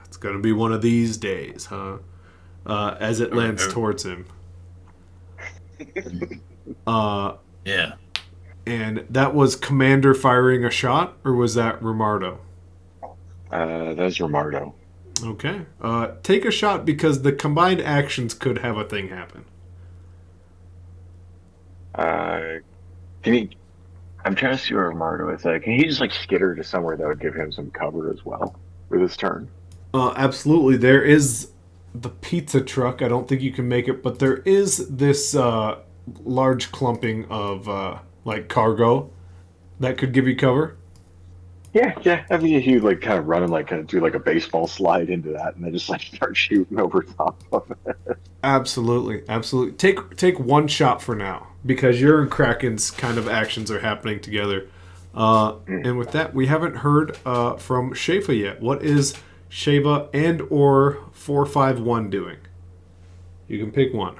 "It's gonna be one of these days, huh?" As it lands towards him. Yeah. And that was Commander firing a shot, or was that Romardo? That's Romardo. Okay. Take a shot because the combined actions could have a thing happen. Can he? I'm trying to see where Romardo is. Can he just like skitter to somewhere that would give him some cover as well with his turn? Absolutely. There is the pizza truck. I don't think you can make it, but there is this large clumping of like cargo that could give you cover. Yeah. I mean, he would like kind of run and like kind of do like a baseball slide into that, and then just like start shooting over top of it. Absolutely. Take one shot for now because your and Kraken's kind of actions are happening together. And with that, we haven't heard from Shafa yet. What is Shava and or 451 doing? You can pick one.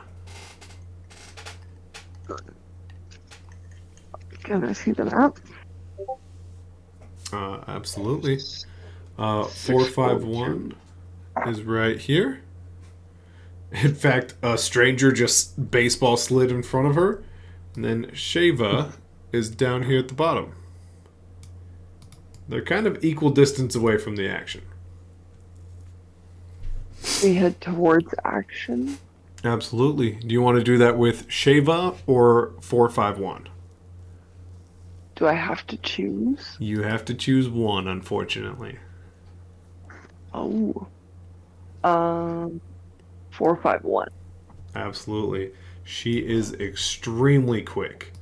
Can I see the map? Absolutely. 451 is right here. In fact, a stranger just baseball slid in front of her. And then Shava is down here at the bottom. They're kind of equal distance away from the action. We head towards action. Absolutely. Do you want to do that with Shava or 451? Do I have to choose? You have to choose one, unfortunately. Oh. 451. Absolutely. She is extremely quick.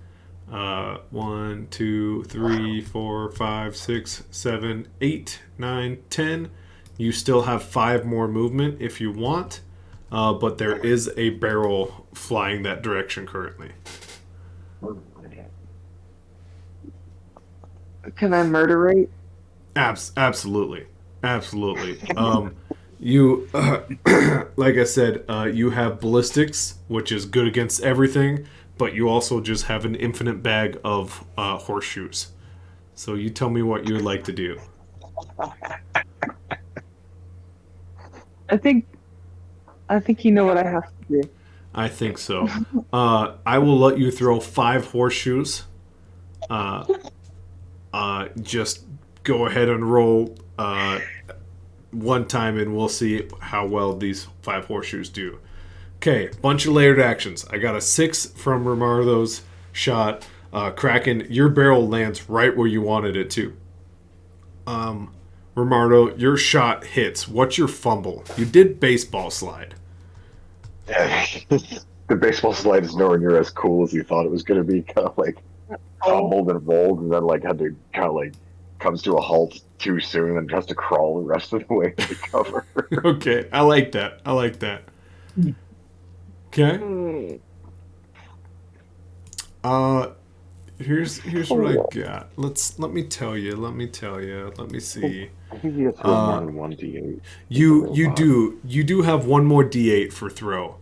1, 2, 3, 4, 5, 6, 7, 8, 9, 10. You still have 5 more movement if you want, but there is a barrel flying that direction currently. Can I murderate? Absolutely. You, like I said, you have ballistics, which is good against everything, but you also just have an infinite bag of horseshoes. So you tell me what you would like to do. I think you know what I have to do. I think so. I will let you throw 5 horseshoes. Just go ahead and roll one time, and we'll see how well these 5 horseshoes do. Okay, bunch of layered actions. I got a 6 from Romardo's shot. Kraken, your barrel lands right where you wanted it to. Romardo, your shot hits. What's your fumble? You did baseball slide. Yeah. The baseball slide is nowhere near as cool as you thought it was going to be. Kind of like fumbled and rolled, and then like had to kind of like comes to a halt too soon, and has to crawl the rest of the way to the cover. Okay, I like that. Okay. Here's what I got. Let me tell you. Let me see. I think you have to throw more than one d8. You do have one more d8 for throw.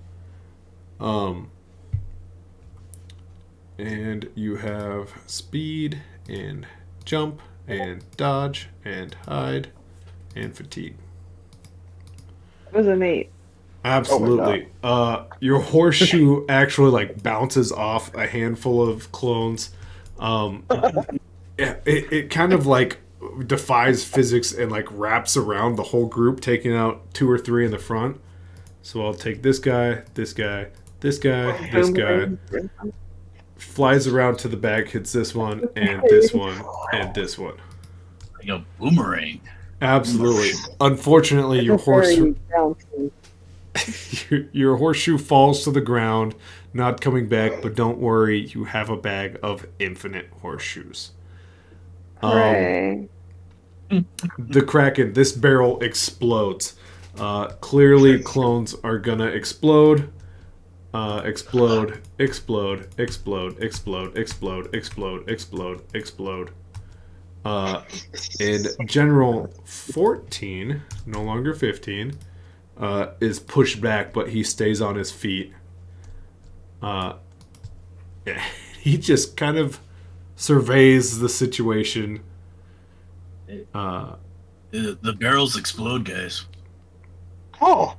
Um, and you have speed and jump and dodge and hide and fatigue. It was an 8. Absolutely. Your horseshoe actually like bounces off a handful of clones. Um, it kind of like defies physics and like wraps around the whole group, taking out 2 or 3 in the front. So I'll take this guy, this guy, this guy, this guy. Flies around to the back, hits this one, and this one, and this one. Like a boomerang. Absolutely. Unfortunately, your your horseshoe falls to the ground, not coming back. But don't worry, you have a bag of infinite horseshoes. Hooray. The Kraken, this barrel explodes. Clearly, clones are gonna explode. Explode, explode, explode, explode, explode, explode, explode, explode. And General 14, no longer 15, is pushed back, but he stays on his feet. He just kind of surveys the situation. The barrels explode, guys. Oh,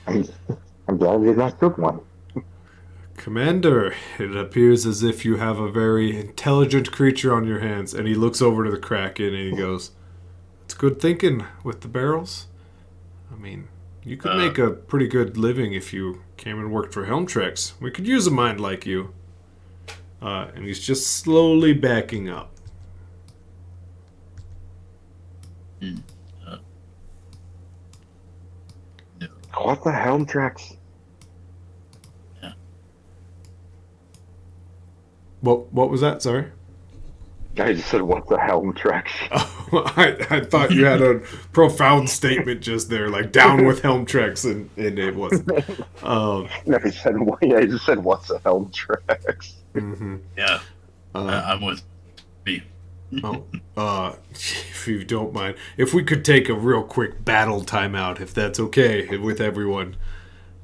I'm glad they not took one. Commander, it appears as if you have a very intelligent creature on your hands. And he looks over to the Kraken and he goes, "It's good thinking with the barrels. I mean, you could make a pretty good living if you came and worked for Helmtrex. We could use a mind like you." And he's just slowly backing up. What the hell, Trex? What was that? Sorry. I just said, what the hell, Trex? I thought you had a profound statement just there, like down with Helmtrex, and it wasn't. No, I just said, what's the hell, Trex? Mm-hmm. Yeah, I'm with me. If you don't mind, if we could take a real quick battle timeout, if that's okay with everyone.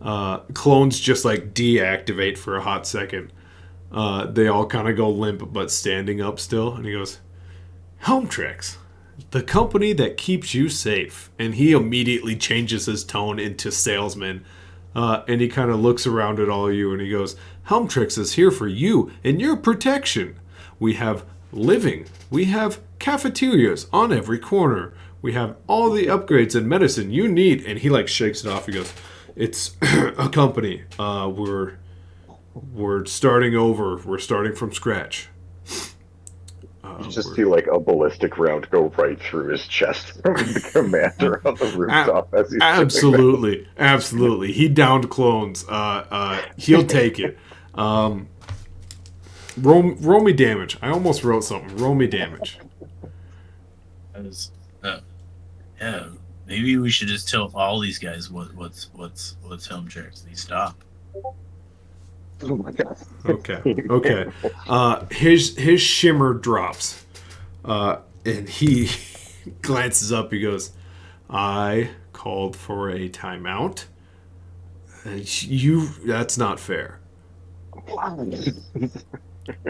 Clones just like deactivate for a hot second. They all kind of go limp, but standing up still. And he goes, "Helmtrex, the company that keeps you safe." And he immediately changes his tone into salesman. And he kind of looks around at all of you and he goes, "Helmtrex is here for you and your protection. We have living. We have cafeterias on every corner. We have all the upgrades and medicine you need." And he like shakes it off. He goes, "It's a company. We're starting over. We're starting from scratch." You just see like a ballistic round go right through his chest from the commander on the rooftop as he's absolutely, absolutely. He downed clones. He'll take it. Roll me damage. I almost wrote something. Roll me damage. Yeah, maybe we should just tell all these guys what's Helmtrex. They stop. Oh my god. Okay. His shimmer drops, and he glances up. He goes, "I called for a timeout. That's not fair."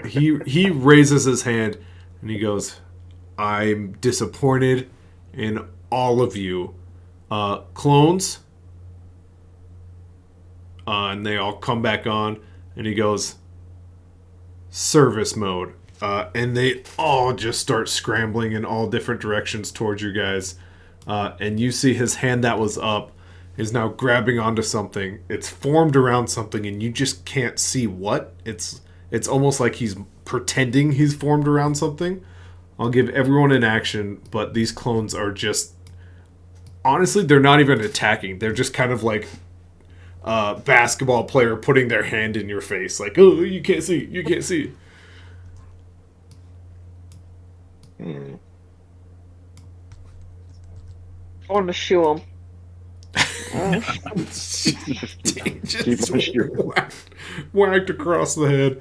He raises his hand and he goes, "I'm disappointed in all of you, clones." And they all come back on. And he goes, "Service mode." And they all just start scrambling in all different directions towards you guys. And you see his hand that was up is now grabbing onto something. It's formed around something, and you just can't see what. It's almost like he's pretending he's formed around something. I'll give everyone an action, but these clones are just... Honestly, they're not even attacking. They're just kind of like... basketball player putting their hand in your face, like, "Oh, you can't see, you can't see." I want to shoe him. Just whacked across the head.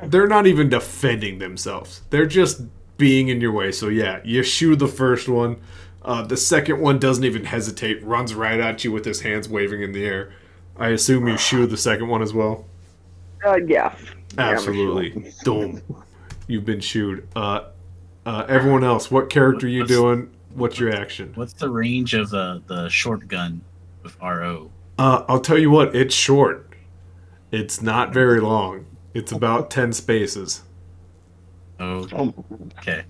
They're not even defending themselves. They're just being in your way. So yeah, you shoe the first one. The second one doesn't even hesitate, runs right at you with his hands waving in the air. I assume you shoot the second one as well. Yeah. Absolutely. Boom. You've been shooed. Everyone else, what character you doing? What's your action? What's the range of the short gun with RO? I'll tell you what, it's short. It's not very long. It's about 10 spaces. Oh, okay.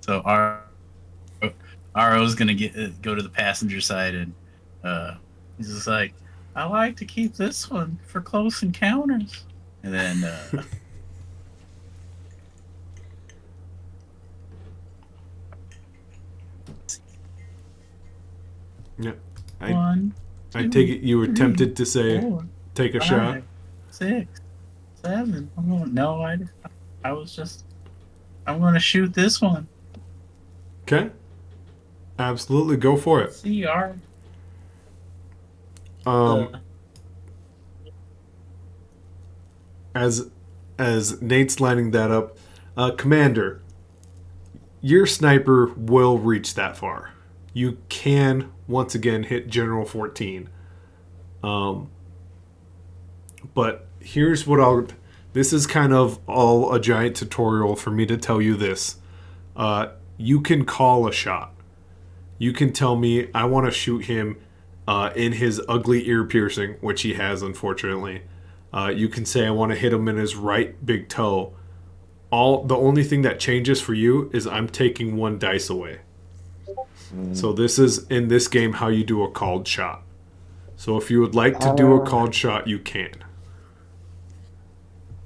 So RO's gonna go to the passenger side, and he's just like, I like to keep this one for close encounters. And then Yeah. one, I two, take it you were three, tempted to say, 4, take a shot. 5, 6, 7. No, I was just. I'm gonna shoot this one. Okay. Absolutely, go for it. CR. As Nate's lining that up, Commander, your sniper will reach that far. You can once again hit General 14. But here's what I'll. This is kind of all a giant tutorial for me to tell you this. You can call a shot. You can tell me I want to shoot him in his ugly ear piercing, which he has, unfortunately. You can say I want to hit him in his right big toe. The only thing that changes for you is I'm taking 1 dice away. So this is in this game how you do a called shot. So if you would like to do a called shot, you can.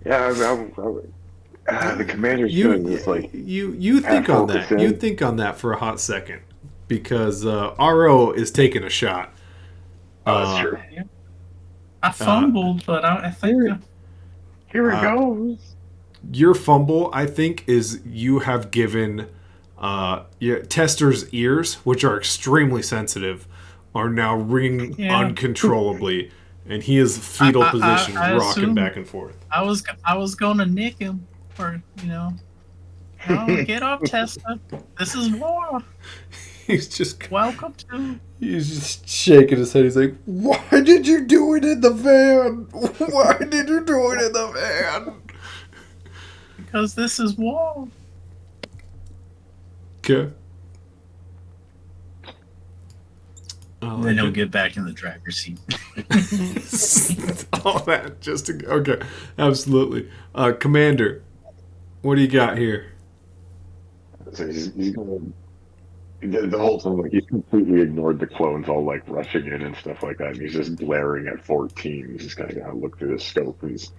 Yeah, the commander's doing this like you think on that. focusing. You think on that for a hot second, because RO is taking a shot. That's true. I fumbled, but I think. Here it goes. Your fumble, I think, is you have given Tester's ears, which are extremely sensitive, are now ringing uncontrollably, and he is fetal position, rocking back and forth. I was gonna nick him, or no, get up, Tester. This is war. He's just Welcome to. He's just shaking his head. He's like, "Why did you do it in the van? Why did you do it in the van?" Because this is war. Okay. Then he'll get back in the driver's seat. All that just to okay, absolutely. Commander, what do you got here? So he's going the whole time, like, he's completely ignored the clones all like rushing in and stuff like that, and he's just glaring at 14. He's just kind of gonna look through the scope, and he's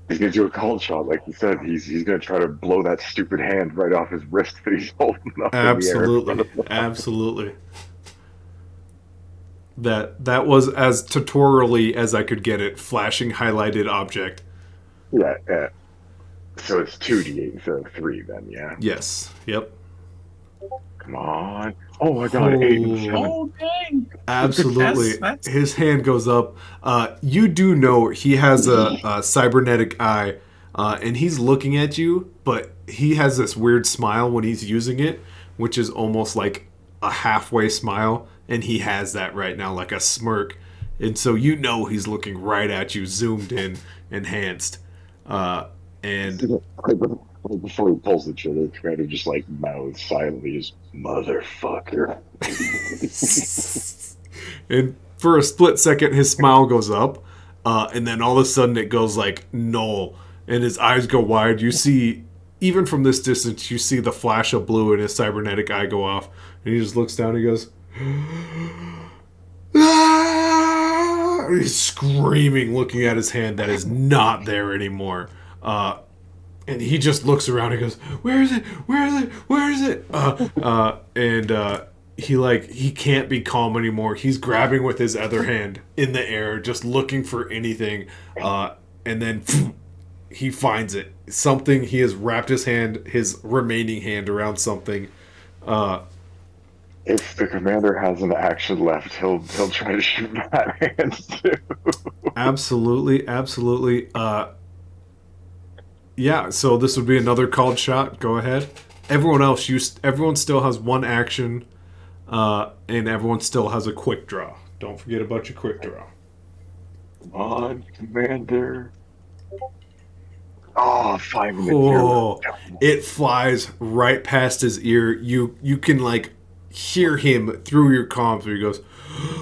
gonna do a cold shot, like you said. He's gonna try to blow that stupid hand right off his wrist that he's holding up Absolutely, in the air. absolutely. That was as tutorially as I could get it. Flashing highlighted object. Yeah, yeah. So it's 2d8 instead of 3 then, yeah? Yes. Yep. Come on. Oh, I got 8 and 7. Oh dang! Absolutely. That's- His hand goes up. You do know he has a cybernetic eye, and he's looking at you, but he has this weird smile when he's using it, which is almost like a halfway smile, and he has that right now, like a smirk. And so you know he's looking right at you, zoomed in, enhanced. And Right before he pulls the trigger, Commander just like mouths silently, just motherfucker. and for a split second, his smile goes up, and then all of a sudden it goes like null, and his eyes go wide. You see, even from this distance, you see the flash of blue in his cybernetic eye go off, and he just looks down and he goes, "Ah!" And he's screaming, looking at his hand that is not there anymore. And he just looks around and goes, "Where is it? Where is it? Where is it?" And he can't be calm anymore. He's grabbing with his other hand in the air, just looking for anything. And then he finds it. Something. He has wrapped his remaining hand around something. If the Commander has an action left, he'll try to shoot that hand too. Absolutely, absolutely. Yeah, so this would be another called shot. Go ahead. Everyone still has one action, and everyone still has a quick draw. Don't forget about your quick draw. Come on, Commander. Oh, 5 in the Oh, zero. it flies right past his ear. You can like hear him through your comms where he goes,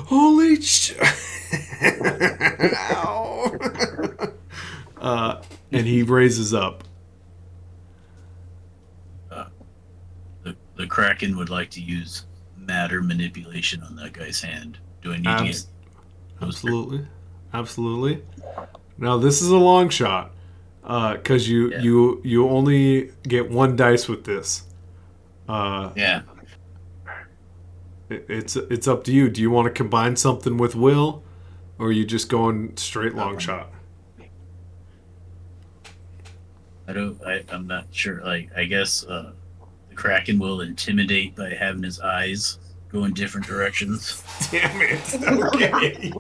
"Holy sh!" Ow. And he raises up. The Kraken would like to use matter manipulation on that guy's hand. Do I need to get Absolutely, absolutely. Now this is a long shot, because Yeah. you only get one dice with this. Yeah. It's up to you. Do you want to combine something with Will, or are you just going straight long shot? I'm not sure. Like, I guess the Kraken will intimidate by having his eyes go in different directions. Damn it. Okay.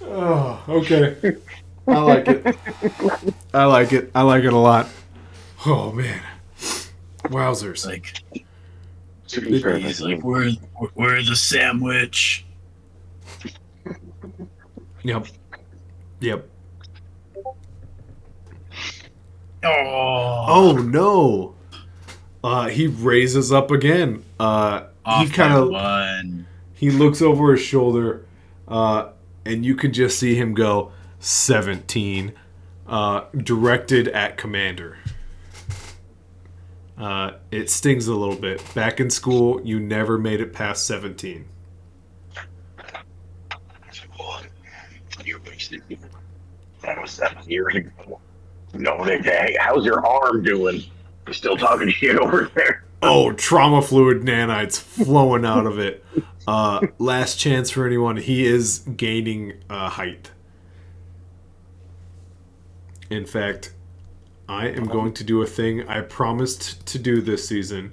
Oh, okay. I like it. I like it. I like it a lot. Oh man. Wowzers. Like, To be fair, he's like, we're the sandwich. Yep. Yep. Oh, Oh no. He raises up again. He off kind by of one. he looks over his shoulder, and you can just see him go 17, directed at Commander. It stings a little bit. Back in school, you never made it past 17. You wasted me. That was 7 years ago. No, hey, how's your arm doing? You still talking shit over there? Oh, trauma fluid nanites flowing out of it. Last chance for anyone. He is gaining height. In fact, I am going to do a thing I promised to do this season.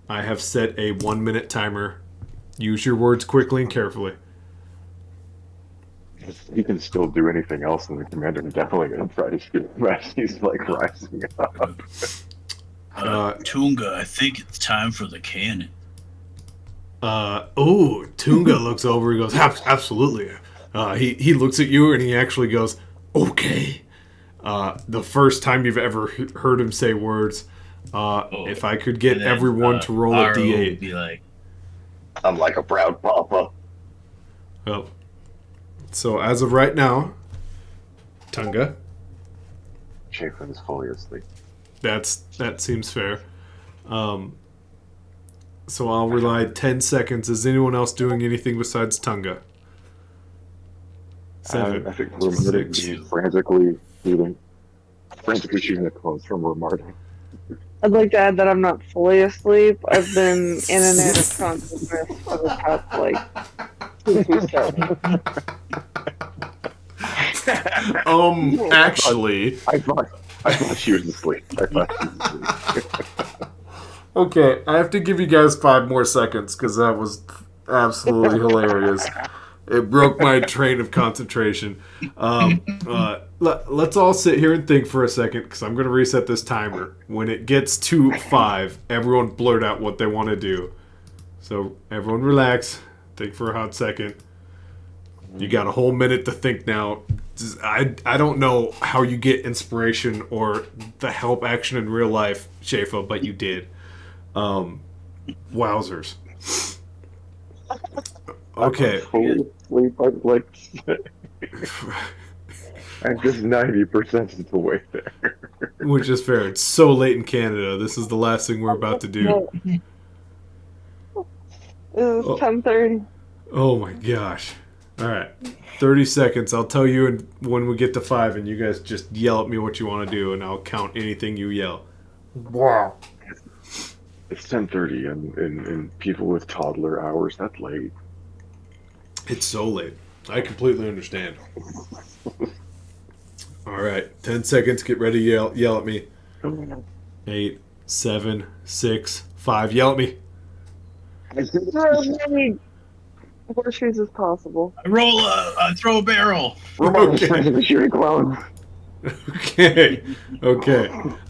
I have set a 1-minute timer. Use your words quickly and carefully. He can still do anything else, and the commander is definitely going to try to shoot him as he's like rising up. Tunga, I think it's time for the cannon. Tunga looks over. He goes, absolutely. He looks at you and he actually goes, okay. The first time you've ever heard him say words. If I could get And then, everyone to roll a Aro d8. would be like, I'm like a proud papa. Oh. So as of right now, Tunga, Chafin is fully asleep. that seems fair. So I'll rely 10 seconds. Is anyone else doing anything besides Tunga? 7. I think Romartic 6. is frantically shooting the clothes from Romartic. I'd like to add that I'm not fully asleep. I've been in and out of consciousness for the past, since we started. Actually, I thought she was asleep. okay, I have to give you guys 5 more seconds because that was absolutely hilarious. It broke my train of concentration. Let's all sit here and think for a second because I'm going to reset this timer. When it gets to 5, everyone blurt out what they want to do. So everyone relax. Think for a hot second. You got a whole minute to think now. I don't know how you get inspiration or the help action in real life, Shafa, but you did. Wowzers. Okay. Fully asleep. I'm just 90% of the way there. Which is fair. It's so late in Canada. This is the last thing we're about to do. It was 10:30. Oh my gosh. All right. 30 seconds. I'll tell you when we get to 5 and you guys just yell at me what you want to do and I'll count anything you yell. Wow. It's 10:30 and people with toddler hours, that's late. It's so late. I completely understand. All right. 10 seconds. Get ready to yell at me. 8, 7, 6, 5. Yell at me. Throw as many horseshoes as possible. I throw a barrel. Romartic's frantically shooting clones. Okay.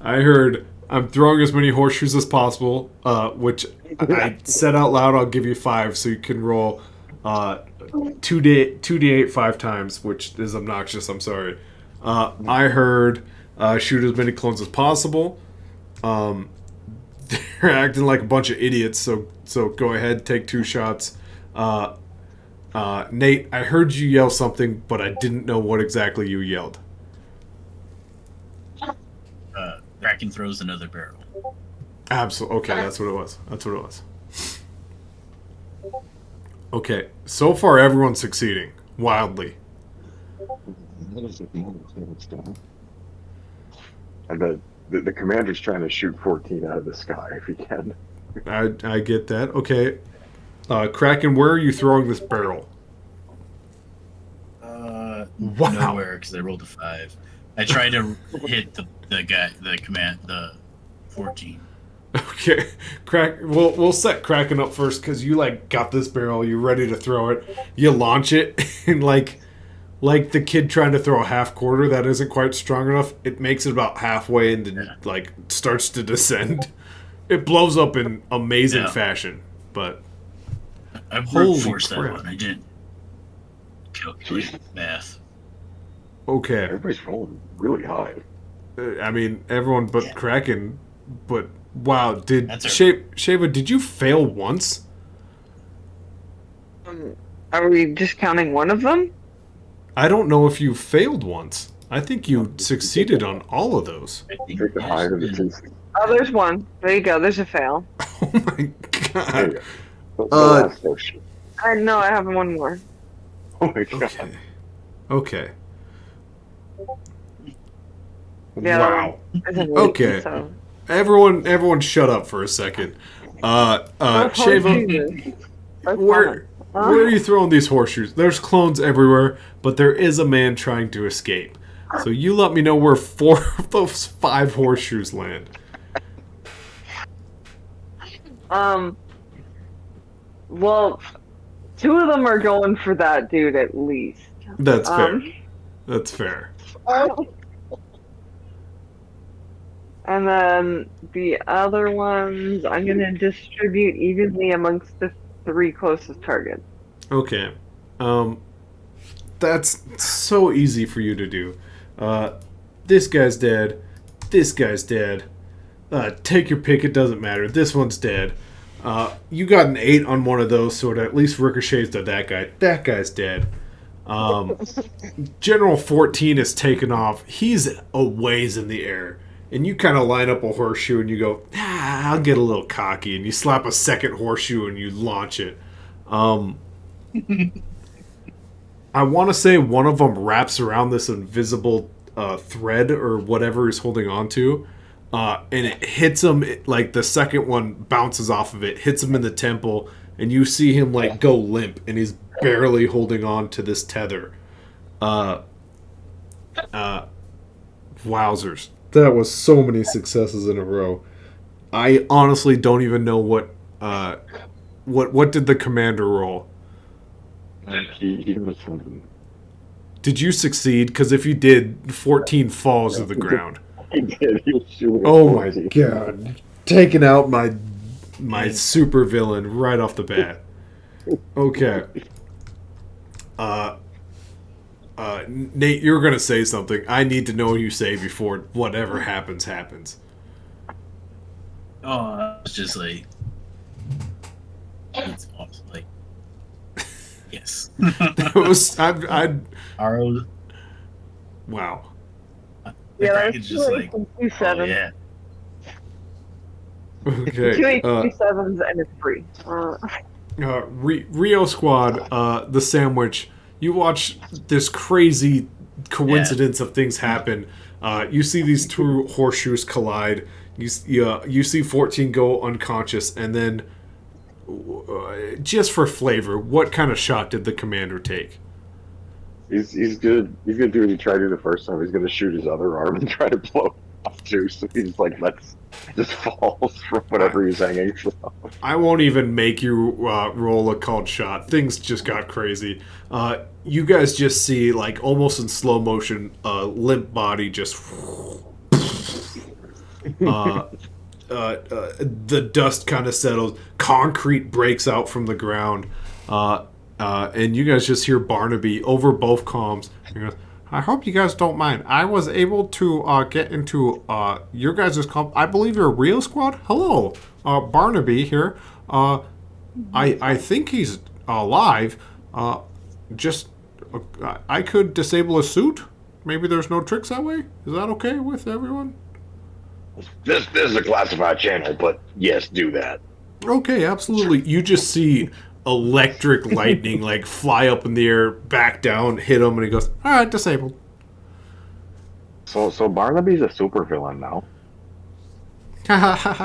I heard I'm throwing as many horseshoes as possible, which I said out loud I'll give you 5, so you can roll 2d8 5 times, which is obnoxious. I'm sorry. I heard shoot as many clones as possible. They're acting like a bunch of idiots, so go ahead, take 2 shots. Nate, I heard you yell something, but I didn't know what exactly you yelled. Kraken throws another barrel. Absolutely. Okay, that's what it was. Okay, so far everyone's succeeding wildly. And the commander's trying to shoot 14 out of the sky if he can. I get that. Okay, Kraken, where are you throwing this barrel? Wow. Nowhere because I rolled a 5. I tried to hit the 14. Okay, We'll set Kraken up first because you got this barrel. You're ready to throw it. You launch it, and like the kid trying to throw a half quarter that isn't quite strong enough. It makes it about halfway and then starts to descend. It blows up in amazing fashion, but I holy brute forced that crap. one. I didn't calculate math. Okay. Everybody's rolling really high. I mean, everyone but Kraken. But wow, That's Shava? Did you fail once? Are we just counting one of them? I don't know if you failed once. I think you succeeded on all of those. I think Take the high of the yes, two. Oh, there's one. There you go. There's a fail. Oh my There you god. go. The last horseshoe. I know. I have one more. Oh my god. Okay. Yeah, Wow. Isn't leaky, Okay. So. Everyone shut up for a second. Shava, where are you throwing these horseshoes? There's clones everywhere, but there is a man trying to escape. So you let me know where 4 of those 5 horseshoes land. Well, 2 of them are going for that dude at least. That's fair. That's fair. And then the other ones, I'm going to distribute evenly amongst the 3 closest targets. Okay. That's so easy for you to do. This guy's dead. This guy's dead. Take your pick, it doesn't matter. This one's dead. You got an 8 on one of those, so it at least ricochets to that guy. That guy's dead. General 14 is taken off. He's a ways in the air. And you kind of line up a horseshoe and you go, I'll get a little cocky. And you slap a second horseshoe and you launch it. I want to say one of them wraps around this invisible thread or whatever he's holding on to. And it hits him, like the second one bounces off of it, hits him in the temple, and you see him go limp, and he's barely holding on to this tether. Wowzers. That was so many successes in a row. I honestly don't even know what did the commander roll? He was something. Did you succeed? Because if you did, 14 falls to the ground. He did. He was shooting. Oh my god. Taking out my super villain right off the bat. Okay. Nate, you're going to say something. I need to know what you say before whatever happens. Oh, I was just like, it's awesome. Like, yes. That was RO. wow. Yeah, Like, that's it's just like, 2 oh, 7. yeah. Okay. 2 7s and a 3. Rio Squad, the sandwich. You watch this crazy coincidence of things happen. You see these 2 horseshoes collide. You see 14 go unconscious, and then just for flavor, what kind of shot did the commander take? He's good. He's gonna do what he tried to do the first time. He's gonna shoot his other arm and try to blow it off too. So he's let's just falls from whatever he's hanging from. I won't even make you roll a called shot. Things just got crazy. You guys just see, almost in slow motion, a limp body just The dust kind of settles. Concrete breaks out from the ground. And you guys just hear Barnaby over both comms. He goes, I hope you guys don't mind. I was able to get into your guys' comp. I believe you're Rio Squad. Hello, Barnaby here. I think he's alive. Just I could disable a suit. Maybe there's no tricks that way. Is that okay with everyone? This is a classified channel, but yes, do that. Okay, absolutely. You just see electric lightning like fly up in the air, back down, hit him, and he goes, "All right, disabled." So Barnaby's a supervillain now.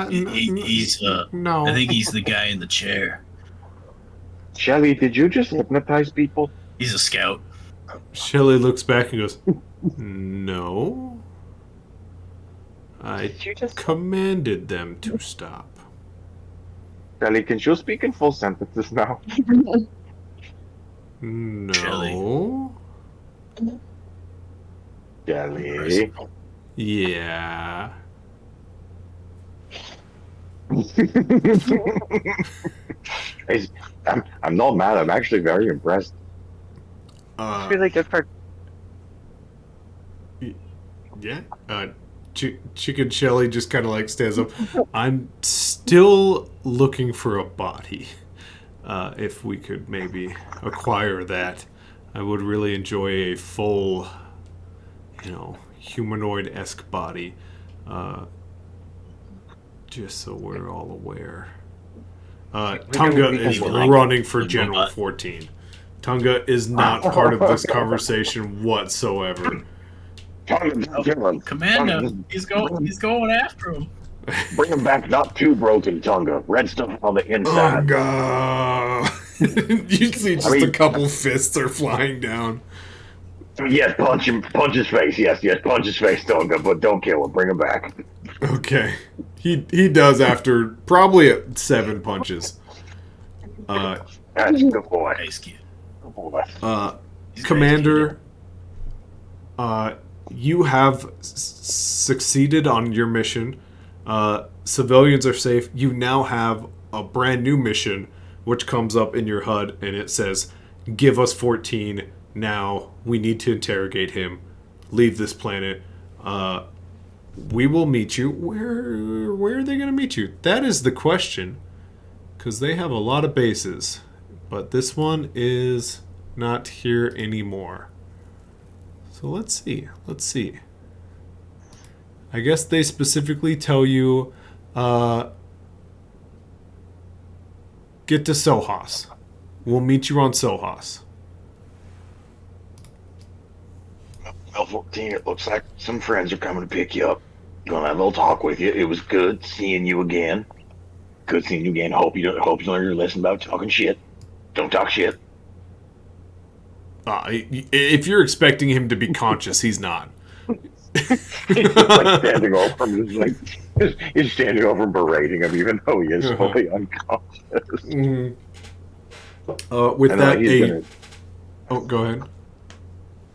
He's no. I think he's the guy in the chair. Shelly, did you just hypnotize people? He's a scout. Shelly looks back and goes, "No, I Did you just commanded them to stop." Shelly, can you speak in full sentences now? No. Shelly. Shelly. Yeah. I'm not mad. I'm actually very impressed. It's really good for Yeah. Chicken Shelly just kind of like stands up. I'm still looking for a body. If we could maybe acquire that, I would really enjoy a full, humanoid-esque body. Just so we're all aware. Tunga is running for General 14. Tunga is not part of this conversation whatsoever. Commando, he's going after him. Bring him back, not too broken, Tunga. Red stuff on the inside. Tunga! You see just a couple fists are flying down. Yes, punch his face. Yes, punch his face, Tunga, but don't kill him. Bring him back. Okay. He does after probably 7 punches. That's a good boy. Nice kid. Good boy. Commander, you have succeeded on your mission. Civilians are safe. You now have a brand new mission, which comes up in your HUD, and it says, "Give us 14 now. We need to interrogate him. Leave this planet. We will meet you." Where are they going to meet you? That is the question, because they have a lot of bases, but this one is not here anymore. So let's see. I guess they specifically tell you, get to Sohas. We'll meet you on Sohas. L14, it looks like some friends are coming to pick you up. Gonna have a little talk with you. It was good seeing you again. Good seeing you again. Hope you learn your lesson about talking shit. Don't talk shit. If you're expecting him to be conscious, he's not. He's like standing over him. He's standing over him berating him, even though he is fully unconscious. Mm-hmm. With that, oh, go ahead.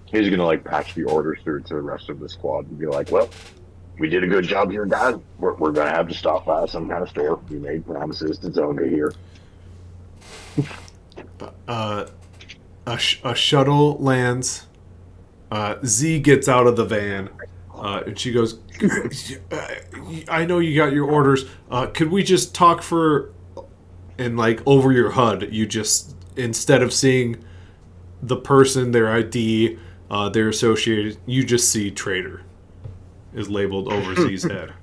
He's gonna patch the orders through to the rest of the squad and be like, "Well, we did a good job here, guys. We're gonna have to stop by some kind of store. We made promises to Zonga here." A shuttle lands. Z gets out of the van, and she goes, "I know you got your orders. Could we just talk and over your HUD, you just, instead of seeing the person, their ID, their associated, you just see traitor is labeled over Z's head."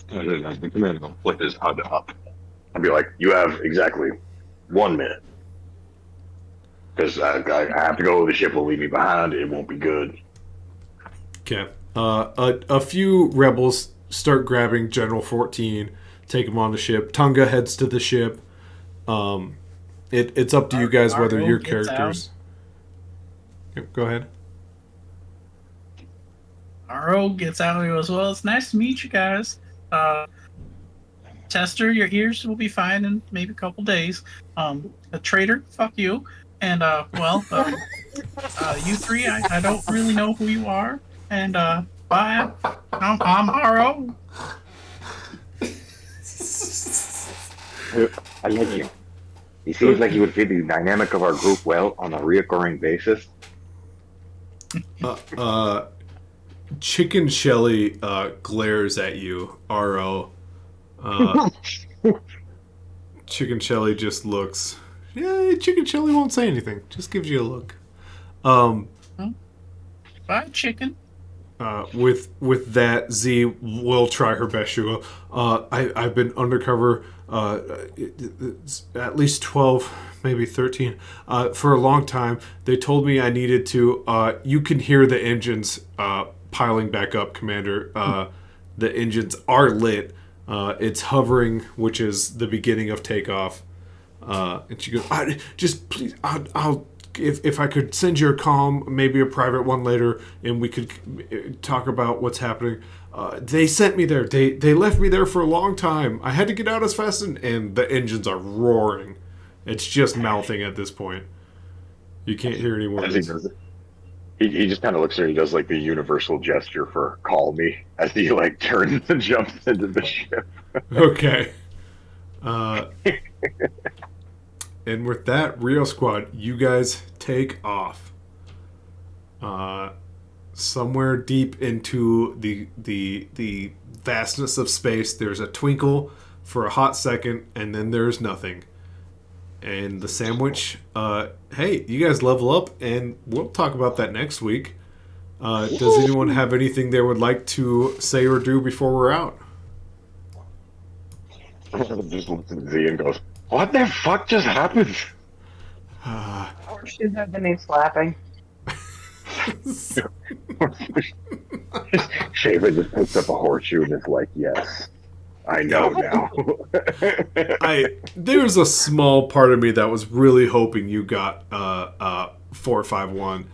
The commander gonna flip his HUD up. I'd be like, "You have exactly 1 minute. Because I have to go. The ship will leave me behind. It won't be good." Okay. A few rebels start grabbing General 14, take him on the ship. Tunga heads to the ship. It's up to you guys whether your characters... Yep, go ahead. RO gets out and goes, "Well, it's nice to meet you guys. Tester, your ears will be fine in maybe a couple days. A traitor, fuck you. And you three, I don't really know who you are. And bye. I'm RO. I like him. He seems like he would fit the dynamic of our group well on a reoccurring basis. Chicken Shelly glares at you, RO. Chicken Shelly just looks. Yeah, Chicken Shelly won't say anything. Just gives you a look. Bye, chicken. With that, Z will try her best. She will. I've been undercover at least 12, maybe 13, for a long time. They told me I needed to. You can hear the engines piling back up, Commander. The engines are lit. It's hovering, which is the beginning of takeoff. And she goes, just please, I'll if I could send you a comm, maybe a private one later, and we could talk about what's happening. They sent me there. They left me there for a long time. I had to get out as fast and the engines are roaring. It's just mouthing at this point. You can't hear any As he words. does it, he just kind of looks at her. He does like the universal gesture for "call me" as he like turns and jumps into the ship. Okay. And with that, Rio Squad, you guys take off. Somewhere deep into the vastness of space, there's a twinkle for a hot second, and then there's nothing. And the sandwich, hey, you guys level up, and we'll talk about that next week. Does anyone have anything they would like to say or do before we're out? Just looks at Z and goes, "What the fuck just happened?" Horseshoes have been slapping. Shaven just picks up a horseshoe and is like, "Yes, I know now." There's a small part of me that was really hoping you got 451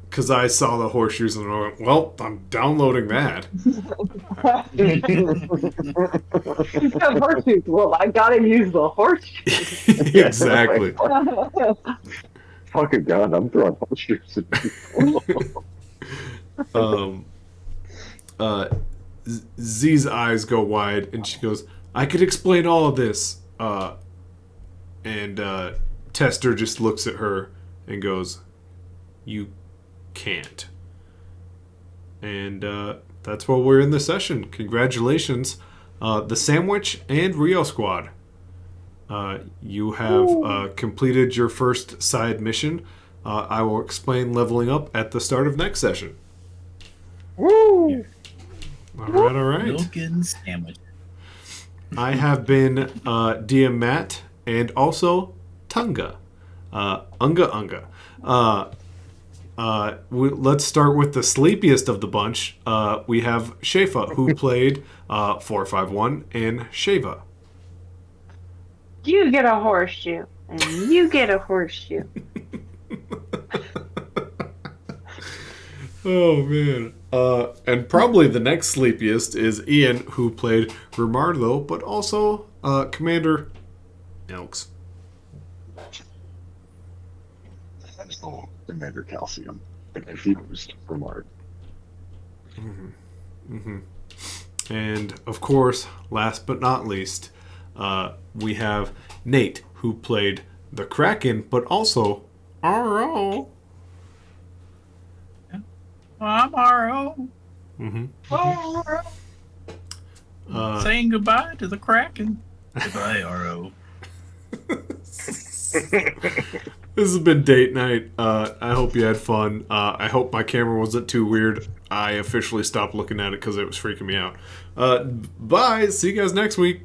because I saw the horseshoes and I went, well, I'm downloading that. Horseshoes. Well, I gotta use the horseshoes. Exactly. Fucking god, I'm throwing horseshoes at people. Z's eyes go wide and she goes, I could explain all of this. And Tester just looks at her and goes, you can't. And that's why we're in the session. Congratulations, the Sandwich and Rio Squad. You have completed your first side mission. I will explain leveling up at the start of next session. Woo! All right. Milk and sandwich. I have been DM Matt and also Tunga. Unga. Let's start with the sleepiest of the bunch. We have Shefa, who played 451, and Sheva. You get a horseshoe, and you get a horseshoe. Oh, man. And probably the next sleepiest is Ian, who played Romardo, but also Commander Elks. Commander Calcium, confused from Art. And, of course, last but not least, we have Nate, who played the Kraken, but also RO. I'm RO. Mm-hmm. Saying goodbye to the Kraken. Goodbye, RO. This has been date night. I hope you had fun. I hope my camera wasn't too weird. I officially stopped looking at it because it was freaking me out. Bye. See you guys next week.